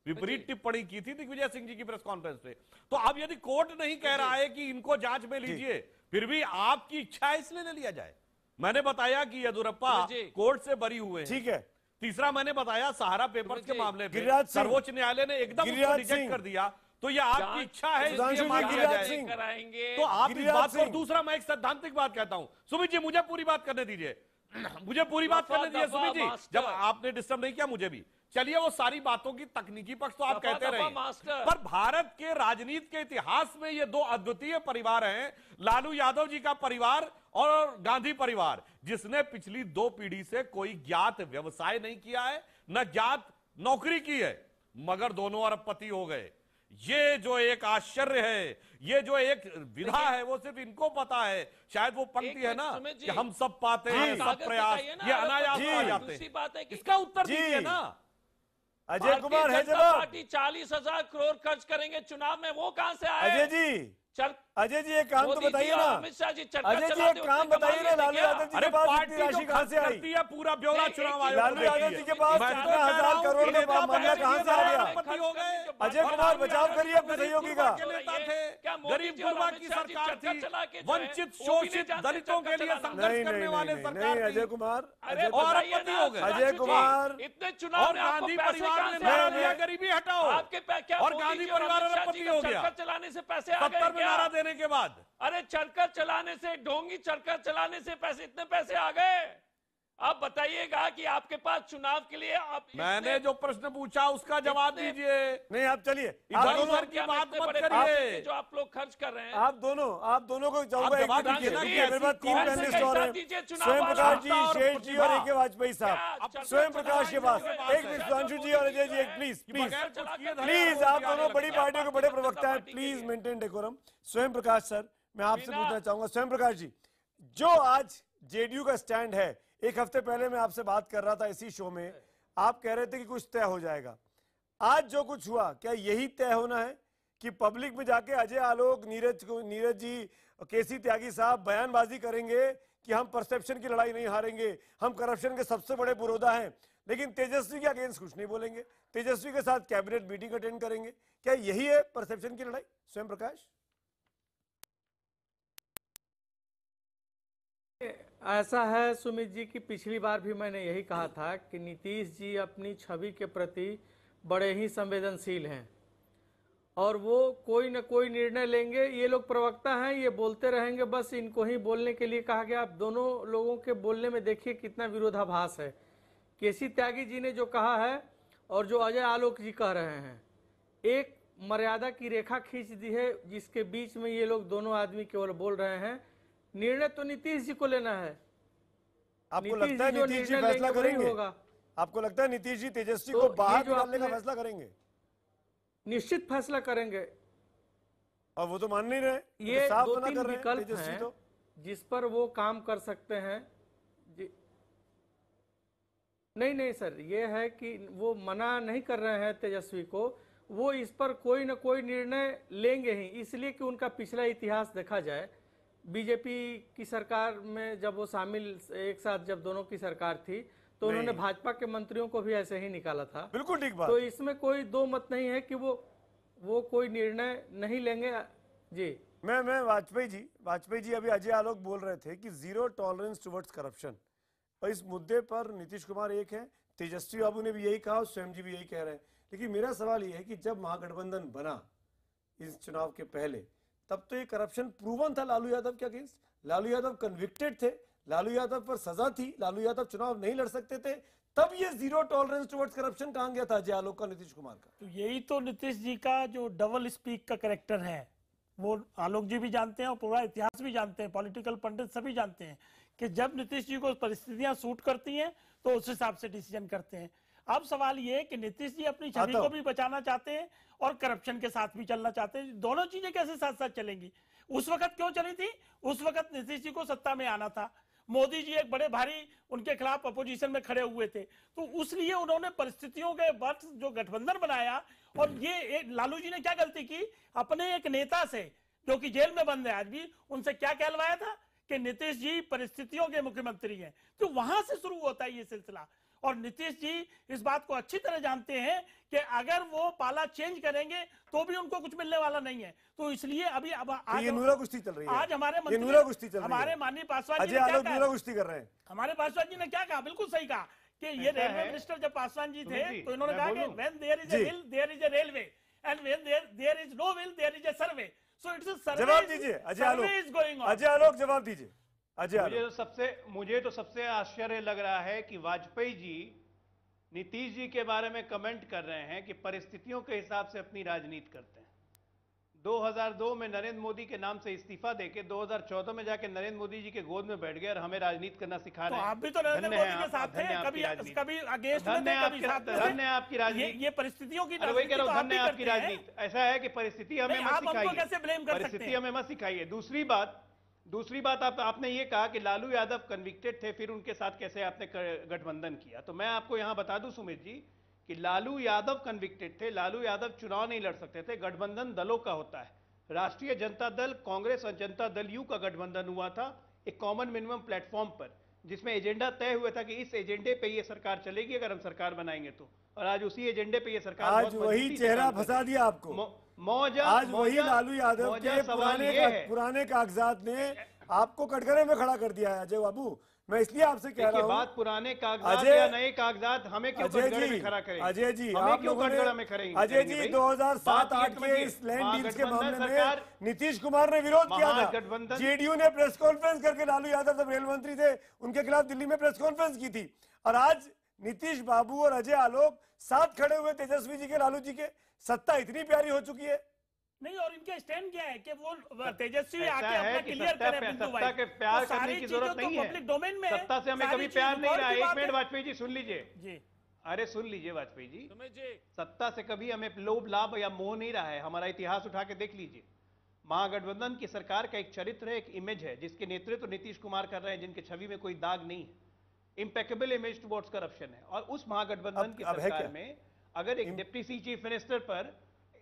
विपरीत टिप्पणी की थी दिग्विजय सिंह जी की प्रेस कॉन्फ्रेंस पे। तो अब यदि कोर्ट नहीं कह रहा है कि इनको जांच में लीजिए, फिर भी आपकी इच्छा है इसलिए ले लिया जाए। मैंने बताया कि येदुरप्पा कोर्ट से बरी हुए हैं, ठीक है। तीसरा मैंने बताया सहारा पेपर्स के मामले में गिरिराज सिंह, सर्वोच्च न्यायालय ने एकदम उसको रिजेक्ट कर दिया। तो ये आपकी इच्छा है इसलिए मान लिया जाए। तो आप इस बात को, दूसरा मैं एक सैद्धांतिक बात कहता हूं, सुमित जी मुझे पूरी बात करने दीजिए, मुझे पूरी बात करने दीजिए सुमित जी, जब आपने डिस्टर्ब नहीं किया मुझे भी। चलिए, वो सारी बातों की तकनीकी पक्ष तो आप कहते रहे, पर भारत के राजनीति के इतिहास में ये दो अद्वितीय परिवार हैं, लालू यादव जी का परिवार और गांधी परिवार, जिसने पिछली 2 पीढ़ी से कोई ज्ञात व्यवसाय नहीं किया है, न ज्ञात नौकरी की है, मगर दोनों अरबपति हो गए। ये जो एक आश्चर्य है, ये जो एक विधा है, वो सिर्फ इनको पता है। शायद वो पंक्ति है ना कि हम सब पाते हैं, सब प्रयास, ये अनायास आ जाते हैं। इसका उत्तर दीजिए ना। अजय कुमार है जवाब। पार्टी 40,000 करोड़ खर्च करेंगे चुनाव में, वो कहां से आए? अजय जी, अजय जी एक काम तो बताइए ना, अमित शाह जी अजय जी एक काम बताइए ना, लालू यादव जी के पास इतनी राशि कहां से आई? पूरा ब्यौरा चुनाव आयोग, लालू यादव जी के पास 15,000 करोड़ का मामला कहां से आ गया? अजय कुमार बचाव करिए अपने सहयोगी का। गरीब गुरबा की सरकार थी, वंचित शोषित दलितों के लिए संघर्ष करने वाले सरकार थी। अजय कुमार, और अरबपति हो गए अजय कुमार, इतने चुनाव और गांधी परिवार ने नारा दिया गरीबी हटाओ, और गांधी परिवार अरबपति हो गया चलाने से पैसे आ गए। नारा देने के बाद, अरे चरखा चलाने से, ढोंगी चरखा चलाने से पैसे, इतने पैसे आ गए। आप बताइएगा कि आपके पास चुनाव के लिए आप, मैंने जो प्रश्न पूछा उसका जवाब दीजिए। नहीं आप चलिए, इधर उधर की बात मत करिए। जो आप लोग खर्च कर रहे हैं, आप दोनों को जवाब मेरे पास 3 पैनलिस्ट और हैं, स्वयं प्रकाश जी, शेष जी और ए.के. वाजपेयी साहब। स्वयं प्रकाश के पास एक मिनट, सुधांशु जी और अजय जी, प्लीज आप दोनों बड़ी पार्टियों के बड़े प्रवक्ता हैं, प्लीज मेंटेन डेकोरम। स्वयं प्रकाश सर, मैं आपसे पूछना चाहूंगा, स्वयं प्रकाश जी, जो आज जेडीयू का स्टैंड है, एक हफ्ते पहले मैं आपसे बात कर रहा था इसी शो में, आप कह रहे थे कि कुछ तय हो जाएगा। आज जो कुछ हुआ, क्या यही तय होना है कि पब्लिक में जाके अजय आलोक, नीरज जी, केसी त्यागी साहब बयानबाजी करेंगे कि हम परसेप्शन की लड़ाई नहीं हारेंगे, हम करप्शन के सबसे बड़े पुरोधा हैं, लेकिन तेजस्वी के अगेंस्ट कुछ नहीं बोलेंगे, तेजस्वी के साथ कैबिनेट मीटिंग अटेंड करेंगे? क्या यही है परसेप्शन की लड़ाई? स्वयं प्रकाश। ऐसा है सुमित जी की पिछली बार भी मैंने यही कहा था कि नीतीश जी अपनी छवि के प्रति बड़े ही संवेदनशील हैं और वो कोई न कोई निर्णय लेंगे। ये लोग प्रवक्ता हैं, ये बोलते रहेंगे, बस इनको ही बोलने के लिए कहा गया। आप दोनों लोगों के बोलने में देखिए कितना विरोधाभास है। केसी त्यागी जी ने जो कहा है और जो अजय आलोक जी कह रहे हैं, एक मर्यादा की रेखा खींच दी है जिसके बीच में ये लोग दोनों आदमी केवल बोल रहे हैं। निर्णय तो नीतीश जी को लेना है। आपको लगता है नीतीश जी फैसला करेंगे? होगा। आपको लगता है नीतीश जी तेजस्वी को बाहर निकालने का फैसला करेंगे? निश्चित फैसला करेंगे, और वो तो मान नहीं रहे। ये तो 2-3 विकल्प हैं तो जिस पर वो काम कर सकते हैं। नहीं सर, ये है कि वो मना नहीं कर रहे हैं तेजस्वी को, वो इस पर कोई न कोई निर्णय लेंगे ही, इसलिए कि उनका पिछला इतिहास देखा जाए। बीजेपी की सरकार में जब वो शामिल, एक साथ जब दोनों की सरकार थी, तो उन्होंने भाजपा के मंत्रियों को भी ऐसे ही निकाला था। बिल्कुल ठीक बात। तो इसमें कोई दो मत नहीं है कि वो कोई निर्णय नहीं लेंगे जी। मैं वाजपेयी जी अभी अजय आलोक बोल रहे थे कि जीरो टॉलरेंस टुवर्ड्स करप्शन, और इस मुद्दे पर नीतीश कुमार एक है, तेजस्वी बाबू ने भी यही कहा और स्वयं जी भी यही कह रहे हैं। लेकिन मेरा सवाल यह है कि जब महागठबंधन बना इस चुनाव के पहले, तब तो ये करप्शन प्रूवन था लालू यादव के अगेंस्ट, लालू यादव कन्विक्टेड थे, लालू यादव पर सजा थी, लालू यादव चुनाव नहीं लड़ सकते थे, तब ये जीरो टॉलरेंस टुवर्ड्स करप्शन कहां गया था अजय आलोक का, नीतीश कुमार का? तो यही तो नीतीश जी का जो डबल स्पीक का कैरेक्टर है, वो आलोक जी भी जानते हैं और पूरा इतिहास भी जानते हैं, पॉलिटिकल पंडित सभी जानते हैं कि जब नीतीश जी को परिस्थितियां सूट करती हैं तो उस हिसाब से डिसीजन करते हैं। अब सवाल ये है कि नीतीश जी अपनी छवि को भी बचाना चाहते हैं और करप्शन के साथ भी चलना चाहते हैं। दोनों चीजें कैसे साथ साथ चलेंगी? उस वक्त क्यों चली थी? उस वक्त नीतीश जी को सत्ता में आना था, मोदी जी एक बड़े भारी उनके खिलाफ अपोजिशन में खड़े हुए थे, तो उसलिए उन्होंने परिस्थितियों के वक्त जो गठबंधन बनाया। और ये लालू जी ने क्या गलती की, अपने एक नेता से जो कि जेल में बंद है आज भी, उनसे क्या कहलवाया था कि नीतीश जी परिस्थितियों के मुख्यमंत्री हैं। तो वहां से शुरू होता है ये सिलसिला, और नीतीश जी इस बात को अच्छी तरह जानते हैं कि अगर वो पाला चेंज करेंगे तो भी उनको कुछ मिलने वाला नहीं है। तो इसलिए अभी अब आज ये नूरा कुश्ती चल रही है, आज हमारे ये नूरा कुश्ती चल रही है। हमारे माननीय पासवान जी अजय आलोक नूरा कुश्ती कर रहे हैं। हमारे पासवान जी ने क्या कहा, बिल्कुल सही कहा कि ये रेलवे मिनिस्टर जब पासवान जी थे तो इन्होंने कहा कि when there is a will there is a railway, and when there is no will there is a survey. So it's a survey. जवाब दीजिए अजय आलोक, अजय आलोक जवाब दीजिए। मुझे तो सबसे आश्चर्य लग रहा है कि वाजपेयी जी नीतीश जी के बारे में कमेंट कर रहे हैं कि परिस्थितियों के हिसाब से अपनी राजनीति करते हैं। 2002 में नरेंद्र मोदी के नाम से इस्तीफा देके 2014 में जाके नरेंद्र मोदी जी के गोद में बैठ गए और हमें राजनीति करना सिखा रहे हैं। आप भी तो नरेंद्र मोदी के साथ थे, कभी अगेंस्ट में थे, कभी साथ में थे। धन्य आपकी राजनीति, ये परिस्थितियों की वही कह रहा हूं, धन्य आपकी राजनीति। ऐसा है कि परिस्थिति हमें मत सिखाइए, परिस्थिति हमें मत सिखाइए। दूसरी बात आपने ये कहा कि लालू यादव कन्विक्टेड थे, फिर उनके साथ कैसे आपने गठबंधन किया। तो मैं आपको यहां बता दूं सुमित जी कि लालू यादव कन्विक्टेड थे, लालू यादव चुनाव नहीं लड़ सकते थे। गठबंधन दलों का होता है, राष्ट्रीय जनता दल, कांग्रेस और जनता दल यू का गठबंधन हुआ था एक कॉमन मिनिमम प्लेटफॉर्म पर, जिसमें एजेंडा तय हुआ था कि इस एजेंडे पे ये सरकार चलेगी अगर हम सरकार बनाएंगे तो। और आज उसी एजेंडे पे ये सरकार, आज वही चेहरा फंसा दिया आपको। आज वही लालू यादव के पुराने कागजात ने आपको कटघरे में खड़ा कर दिया है अजय बाबू। मैं इसलिए आपसे कह रहा हूं, बात पुराने कागजात या नए कागजात, हमें क्यों कटघरे में खड़ा करेंगे? अजय जी, हमें क्यों कटघरे में करेंगे? अजय जी, 2007-8 के इस लैंड डील्स के मामले में नीतीश कुमार ने विरोध किया था। जेडीयू ने प्रेस कॉन्फ्रेंस करके, लालू यादव जब रेल मंत्री थे उनके खिलाफ दिल्ली में प्रेस कॉन्फ्रेंस की थी। और आज नीतीश बाबू और अजय आलोक साथ खड़े हुए तेजस्वी जी के, लालू जी के। सत्ता इतनी प्यारी हो चुकी है नहीं, और इनका स्टैंड क्या है कि वो तेजस्वी आके अपना क्लियर करें। सत्ता के प्यार करने की जरूरत नहीं है, पब्लिक डोमेन में सत्ता से हमें कभी प्यार नहीं रहा। एक मिनट वाजपेयी जी सुन लीजिए जी, अरे सुन लीजिए वाजपेयी जी, सत्ता से कभी हमें लोभ लाभ या मोह नहीं रहा है। हमारा इतिहास उठा के देख लीजिए। महागठबंधन की सरकार का एक चरित्र है, एक इमेज है, जिसके नेतृत्व नीतीश कुमार कर रहे हैं, जिनके छवि में कोई दाग नहीं है। इम्पेकेबल इमेज टुवर्ड्स करप्शन है। और उस महागठबंधन की सरकार में अगर एक डिप्टी चीफ मिनिस्टर पर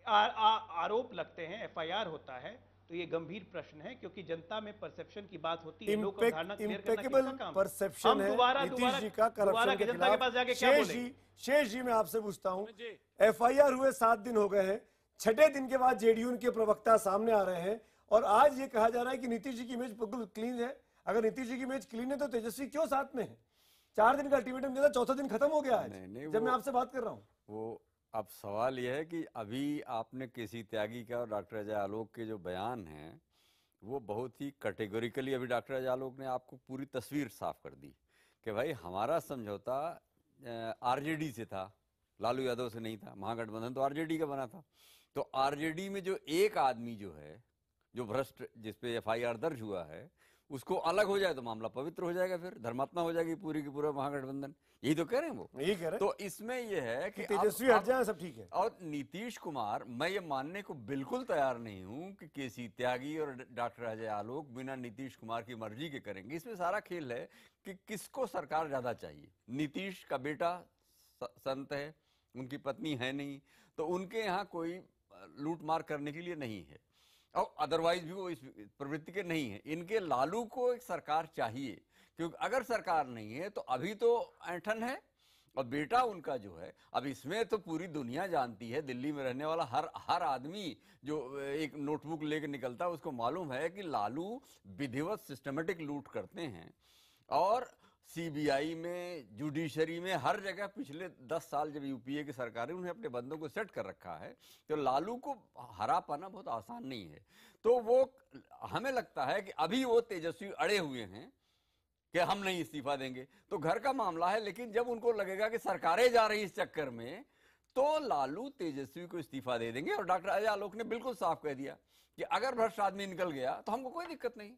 आरोप लगते हैं, एफआईआर होता है, तो ये गंभीर प्रश्न है, क्योंकि जनता में परसेप्शन की बात होती है। लोग धारणा क्लियर करना किसका काम? परसेप्शन है नीतीश जी का करप्शन के जनता के पास जाके क्या बोलेंगे? शेष जी मैं आपसे पूछता हूं, एफआईआर हुए 7 दिन हो गए हैं, 6ठे दिन के बाद जेडीयू के प्रवक्ता सामने आ रहे हैं और आज ये कहा जा रहा है कि नीतीश जी की इमेज बिल्कुल क्लीन है। अगर नीतीश जी की इमेज क्लीन है तो तेजस्वी क्यों साथ में है? 4 दिन का अल्टीमेटम दिया था, 4था दिन खत्म हो गया आज जब मैं आपसे बात कर रहा हूँ। वो अब सवाल यह है कि अभी आपने केसी त्यागी का और डॉक्टर अजय आलोक के जो बयान हैं वो बहुत ही कैटेगोरिकली, अभी डॉक्टर अजय आलोक ने आपको पूरी तस्वीर साफ कर दी कि भाई हमारा समझौता आरजेडी से था, लालू यादव से नहीं था। महागठबंधन तो आरजेडी का बना था। तो आरजेडी में जो एक आदमी जो है, जो भ्रष्ट, जिसपे एफआईआर दर्ज हुआ है, उसको अलग हो जाए तो मामला पवित्र हो जाएगा, फिर धर्मात्मा हो जाएगी पूरी की पूरा महागठबंधन। यही तो कह रहे हैं वो, यही कह रहे हैं। तो इसमें यह है कि तेजस्वी हट जाए सब ठीक है। और नीतीश कुमार, मैं ये मानने को बिल्कुल तैयार नहीं हूं कि केसी त्यागी और डॉक्टर अजय आलोक बिना नीतीश कुमार की मर्जी के करेंगे। इसमें सारा खेल है कि किसको सरकार ज्यादा चाहिए। नीतीश का बेटा संत है, उनकी पत्नी है नहीं, तो उनके यहाँ कोई लूट मार करने के लिए नहीं है और अदरवाइज भी वो इस प्रवृत्ति के नहीं है। इनके लालू को एक सरकार चाहिए क्योंकि अगर सरकार नहीं है तो अभी तो ऐंठन है, और बेटा उनका जो है, अब इसमें तो पूरी दुनिया जानती है, दिल्ली में रहने वाला हर आदमी जो एक नोटबुक लेकर निकलता है उसको मालूम है कि लालू विधिवत सिस्टमेटिक लूट करते हैं, और सीबीआई में, जुडिशरी में, हर जगह पिछले 10 साल जब यूपीए की सरकार है उन्हें अपने बंदों को सेट कर रखा है। तो लालू को हरा पाना बहुत आसान नहीं है। तो वो हमें लगता है कि अभी वो तेजस्वी अड़े हुए हैं कि हम नहीं इस्तीफा देंगे, तो घर का मामला है। लेकिन जब उनको लगेगा कि सरकारें जा रही इस चक्कर में, तो लालू तेजस्वी को इस्तीफा दे देंगे। और डॉक्टर अजय आलोक ने बिल्कुल साफ कह दिया कि अगर भ्रष्ट आदमी निकल गया तो हमको कोई दिक्कत नहीं।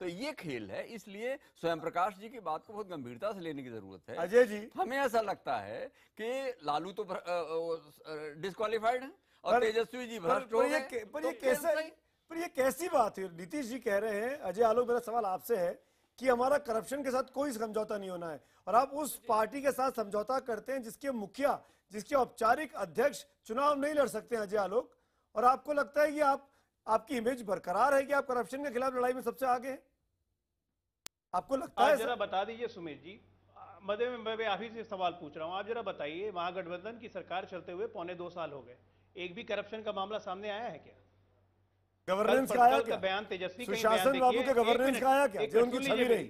तो ये खेल है, इसलिए स्वयं प्रकाश जी की बात को बहुत गंभीरता से लेने की जरूरत है। अजय जी, हमें ऐसा लगता है कि लालू तो डिस्क्वालीफाइड है और तेजस्वी जी भ्रष्ट हो गए। पर ये कैसी बात है? नीतीश जी कह रहे हैं, अजय आलोक, मेरा सवाल आपसे है कि हमारा करप्शन के साथ कोई समझौता नहीं होना है, और आप उस पार्टी के साथ समझौता करते हैं जिसके मुखिया, जिसके औपचारिक अध्यक्ष चुनाव नहीं लड़ सकते हैं, अजय आलोक, और आपको लगता है कि आपकी इमेज बरकरार है कि आप करप्शन के खिलाफ लड़ाई में सबसे आगे हैं? आपको लगता है? जरा बता दीजिए सुमित जी, मध्य में मैं आप ही से सवाल पूछ रहा हूं, आप जरा बताइए, महागठबंधन की सरकार चलते हुए 1.25 साल हो गए, एक भी करप्शन का मामला सामने आया है क्या? गवर्नेंस का आया क्या? बयान तेजस्वी का सुशासन बाबू के गवर्नेंस का आया क्या, जो उनकी छवि रही?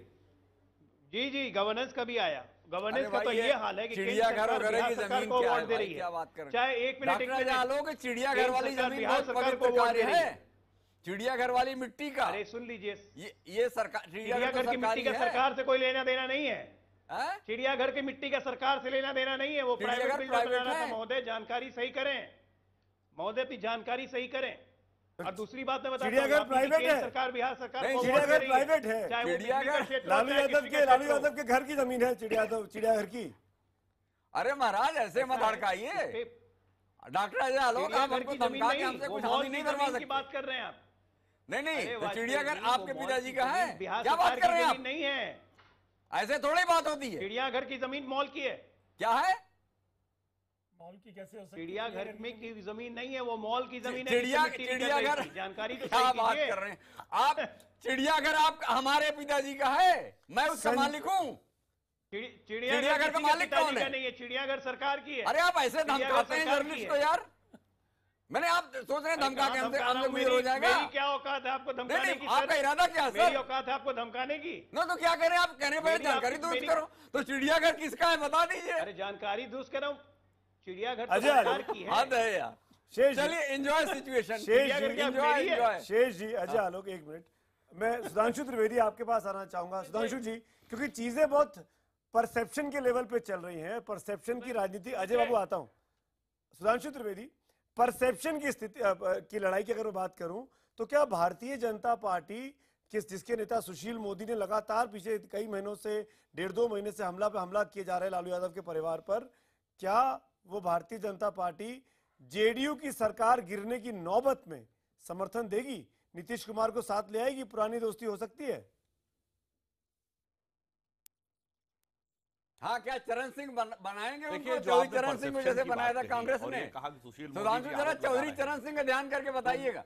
जी गवर्नेंस का भी आया। गवर्नेंस का तो ये हाल है कि चिड़ियाघर वगैरह की जमीन को अवार्ड दे रही है, चाहे 1 मिनट चिड़ियाघर वाली जमीन बिहार सरकार को अवार्ड दे रही है, चिड़ियाघर वाली मिट्टी का। अरे सुन लीजिए, ये सरकार, चिड़ियाघर की मिट्टी का सरकार से कोई लेना देना नहीं है। चिड़ियाघर की मिट्टी का सरकार से लेना देना नहीं है, वो प्राइवेट बिल्डर बना रहा था। महोदय जानकारी सही करें, महोदय अपनी जानकारी सही करें। और दूसरी बात मैं बता, चिड़ियाघर प्राइवेट है, सरकार, बिहार सरकार, चिड़ियाघर प्राइवेट है, लालू यादव के घर की जमीन है चिड़ियाघर की। अरे महाराज ऐसे मत हड़काइए, डॉक्टर अजय आलोक, आप हमको धमका के हमसे कुछ हानि नहीं करवा सकते। बात कर रहे हैं आप? नहीं, तो चिड़ियाघर आपके पिताजी का है, क्या बात कर रहे हैं आप? नहीं है, ऐसे थोड़ी बात होती है। चिड़ियाघर की जमीन मॉल की है। क्या है? मॉल की कैसे हो सकती है? चिड़ियाघर में की जमीन नहीं है, वो मॉल की जमीन है। चिड़ियाघर, जानकारी तो क्या बात कर रहे हैं आप? चिड़ियाघर आप हमारे पिताजी का है, मैं उसका मालिक हूँ। चिड़ियाघर का मालिक कौन है? नहीं है, चिड़ियाघर सरकार की है। अरे आप ऐसे धमकाते हैं जर्नलिस्ट को यार। मैंने आप सोच रहे हैं धमका के हमसे हो जाएगा? मेरी क्या औकात है आपको धमकाने की? आपका इरादा क्या है? मेरी औकात है आपको धमकाने की? तो क्या करें आप? कहने पर जानकारी दुरुस्त करो। तो चिड़ियाघर किसका है बता दीजिए। अरे जानकारी दुरुस्त कर रहा हूँ, चिड़ियाघर सरकार की है। हद है यार। चलिए एंजॉय सिचुएशन। शेष जी, अजय आलोक, एक मिनट, मैं सुधांशु त्रिवेदी आपके पास आना चाहूंगा। सुधांशु जी, क्योंकि चीजें बहुत परसेप्शन के लेवल पे चल रही हैं, परसेप्शन की राजनीति। अजय बाबू आता हूं। सुधांशु त्रिवेदी, परसेप्शन की स्थिति की लड़ाई की अगर मैं बात करूं, तो क्या भारतीय जनता पार्टी जिसके नेता सुशील मोदी ने लगातार पिछले कई महीनों से, 1.5-2 महीने से हमला पे हमला किए जा रहे हैं लालू यादव के परिवार पर, क्या वो भारतीय जनता पार्टी जेडीयू की सरकार गिरने की नौबत में समर्थन देगी, नीतीश कुमार को साथ ले आएगी, पुरानी दोस्ती हो सकती है? हाँ, क्या चरण सिंह बनाएंगे उनको? चौधरी चरण सिंह को जैसे बनाया था कांग्रेस ने। सुधांशु जरा चौधरी चरण सिंह का ध्यान करके बताइएगा।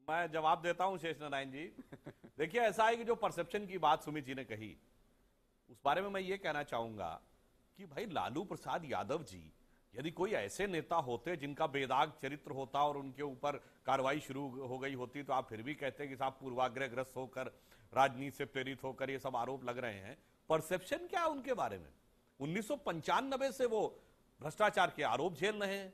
मैं जवाब देता हूं शेष नारायण जी। देखिए ऐसा है कि जो परसेप्शन की बात सुमित जी ने कही, उस बारे में मैं ये कहना चाहूंगा कि भाई लालू प्रसाद यादव जी यदि कोई ऐसे नेता होते जिनका बेदाग चरित्र होता और उनके ऊपर कार्रवाई शुरू हो गई होती, तो आप फिर भी कहते कि साहब पूर्वाग्रहग्रस्त होकर, राजनीति से प्रेरित होकर ये सब आरोप लग रहे हैं। परसेप्शन क्या उनके बारे में? 1995 से वो भ्रष्टाचार के आरोप झेल रहे हैं,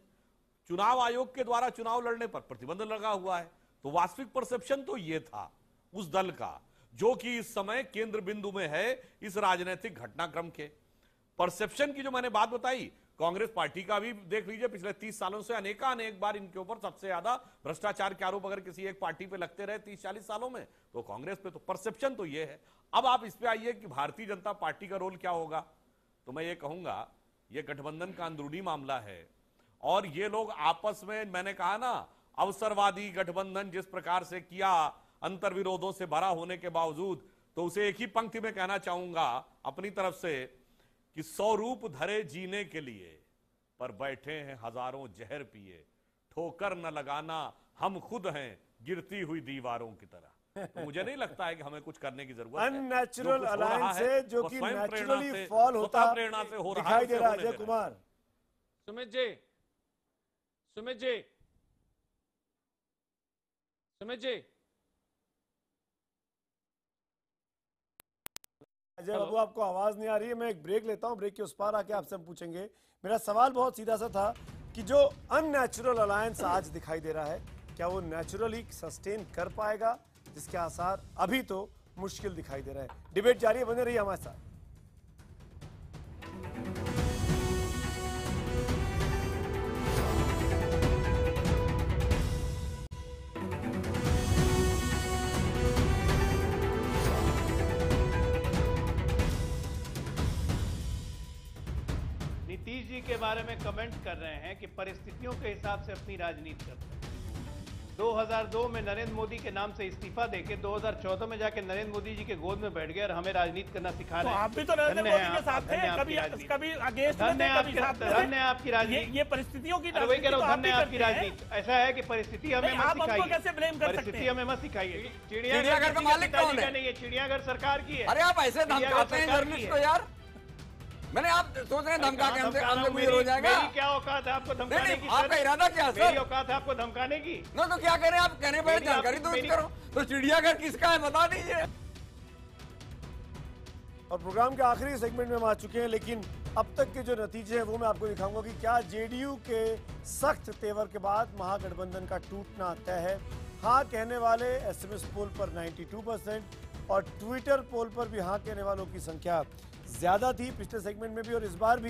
चुनाव आयोग के द्वारा चुनाव लड़ने पर प्रतिबंध लगा हुआ है। तो वास्तविक परसेप्शन तो ये था उस दल का, जो कि इस समय केंद्र बिंदु में है इस राजनीतिक घटनाक्रम के। परसेप्शन की जो मैंने बात बताई, कांग्रेस पार्टी का भी देख लीजिए, पिछले 30 सालों से अनेक बार इनके ऊपर सबसे ज्यादा भ्रष्टाचार के आरोप अगर किसी एक पार्टी पे लगते रहे 30-40 सालों में, तो कांग्रेस पे। तो परसेप्शन तो ये है। अब आप इस पे आइए कि भारतीय जनता पार्टी का रोल क्या होगा, तो मैं ये कहूंगा ये गठबंधन का अंदरूनी मामला है, और ये लोग आपस में, मैंने कहा ना, अवसरवादी गठबंधन जिस प्रकार से किया, अंतर्विरोधों से भरा होने के बावजूद, तो उसे एक ही पंक्ति में कहना चाहूंगा अपनी तरफ से कि 100 रूप धरे जीने के लिए, पर बैठे हैं हजारों जहर पिए, ठोकर न लगाना हम खुद हैं गिरती हुई दीवारों की तरह। तो मुझे नहीं लगता है कि हमें कुछ करने की जरूरत है। अननेचुरल अलायंस है जो कि नेचुरली फॉल होता प्रेरणा से हो रहा दिखाई दे रहा है। अजय कुमार, सुमित जी, सुमित जी, सुमित जी, अजय बाबू आपको आवाज नहीं आ रही है। मैं एक ब्रेक लेता हूं, ब्रेक के उस पार आके आपसे हम पूछेंगे। मेरा सवाल बहुत सीधा सा था कि जो अननेचुरल अलायंस आज दिखाई दे रहा है, क्या वो नेचुरली सस्टेन कर पाएगा, जिसके आसार अभी तो मुश्किल दिखाई दे रहा है। डिबेट जारी है, बने रहिए हमारे साथ। नीतीश जी के बारे में कमेंट कर रहे हैं कि परिस्थितियों के हिसाब से अपनी राजनीति करते हैं। 2002 में नरेंद्र मोदी के नाम से इस्तीफा देके 2014 में जाके नरेंद्र मोदी जी के गोद में बैठ गए और हमें राजनीति करना सिखा रहे हैं। आप भी तो नरेंद्र मोदी के साथ थे, कभी अगेंस्ट धन्य आपकी राजनीति। ये परिस्थितियों की वही कह रहा हूँ, धन्य आपकी राजनीति। ऐसा है कि परिस्थिति हमें मत सिखाइए, कैसे ब्लेम कर सकते हैं? परिस्थिति हमें मत सिखाइए। चिड़ियाघर का मालिक कौन है? नहीं है, चिड़ियाघर सरकार की है। अरे आप ऐसे धमकाते हैं जर्नलिस्ट को यार। मैंने आप सोच रहे हैं धमका के हमसे क्लियर हो जाएगा। मेरी क्या औकात है आपको धमकाने की? आपका इरादा क्या है सर? मेरी औकात है आपको धमकाने की? नो तो क्या करें आप? कहने पर जानकारी तो करो। तो चिड़ियाघर किसका है बता दीजिए। और प्रोग्राम के आखिरी सेगमेंट में हम आ चुके हैं, लेकिन अब तक के जो नतीजे हैं वो मैं आपको दिखाऊंगा कि क्या जेडीयू के सख्त तेवर के बाद महागठबंधन का टूटना तय है। हाँ कहने वाले एसएमएस पोल पर 92% और ट्विटर पोल पर भी हाँ कहने वालों की संख्या ज्यादा थी पिछले सेगमेंट में भी, और इस बार भी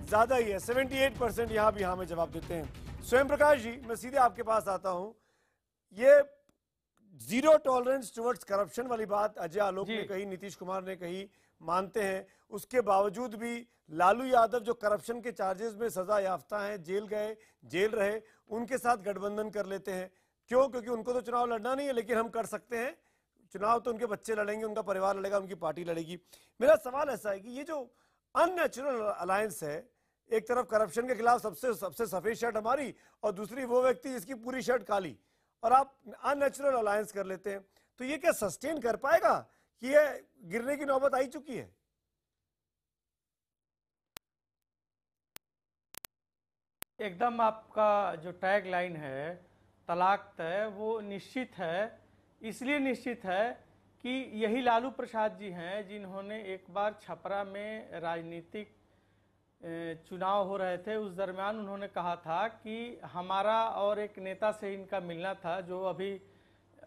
ज्यादा ही है। 78% यहां भी हाँ में जवाब देते हैं। स्वयं प्रकाश जी, मैं सीधे आपके पास आता हूं। ये जीरो टॉलरेंस टुवर्ड्स करप्शन वाली बात अजय आलोक ने कही, नीतीश कुमार ने कही, मानते हैं। उसके बावजूद भी लालू यादव जो करप्शन के चार्जेस में सजा याफ्ता हैं, जेल गए, जेल रहे, उनके साथ गठबंधन कर लेते हैं। क्यों? क्योंकि उनको तो चुनाव लड़ना नहीं है, लेकिन हम कर सकते हैं चुनाव। तो उनके बच्चे लड़ेंगे, उनका परिवार लड़ेगा, उनकी पार्टी लड़ेगी। मेरा सवाल ऐसा है कि ये जो अननेचुरल अलायंस है, एक तरफ करप्शन के खिलाफ सबसे सफेद शर्ट हमारी और दूसरी वो व्यक्ति जिसकी पूरी शर्ट काली, और आप अननेचुरल अलायंस कर लेते हैं, तो ये क्या सस्टेन कर पाएगा कि ये गिरने की नौबत आई चुकी है? एकदम आपका जो टैग लाइन है तलाक तय, वो निश्चित है। इसलिए निश्चित है कि यही लालू प्रसाद जी हैं जिन्होंने एक बार छपरा में राजनीतिक चुनाव हो रहे थे, उस दरमियान उन्होंने कहा था कि हमारा और एक नेता से इनका मिलना था जो अभी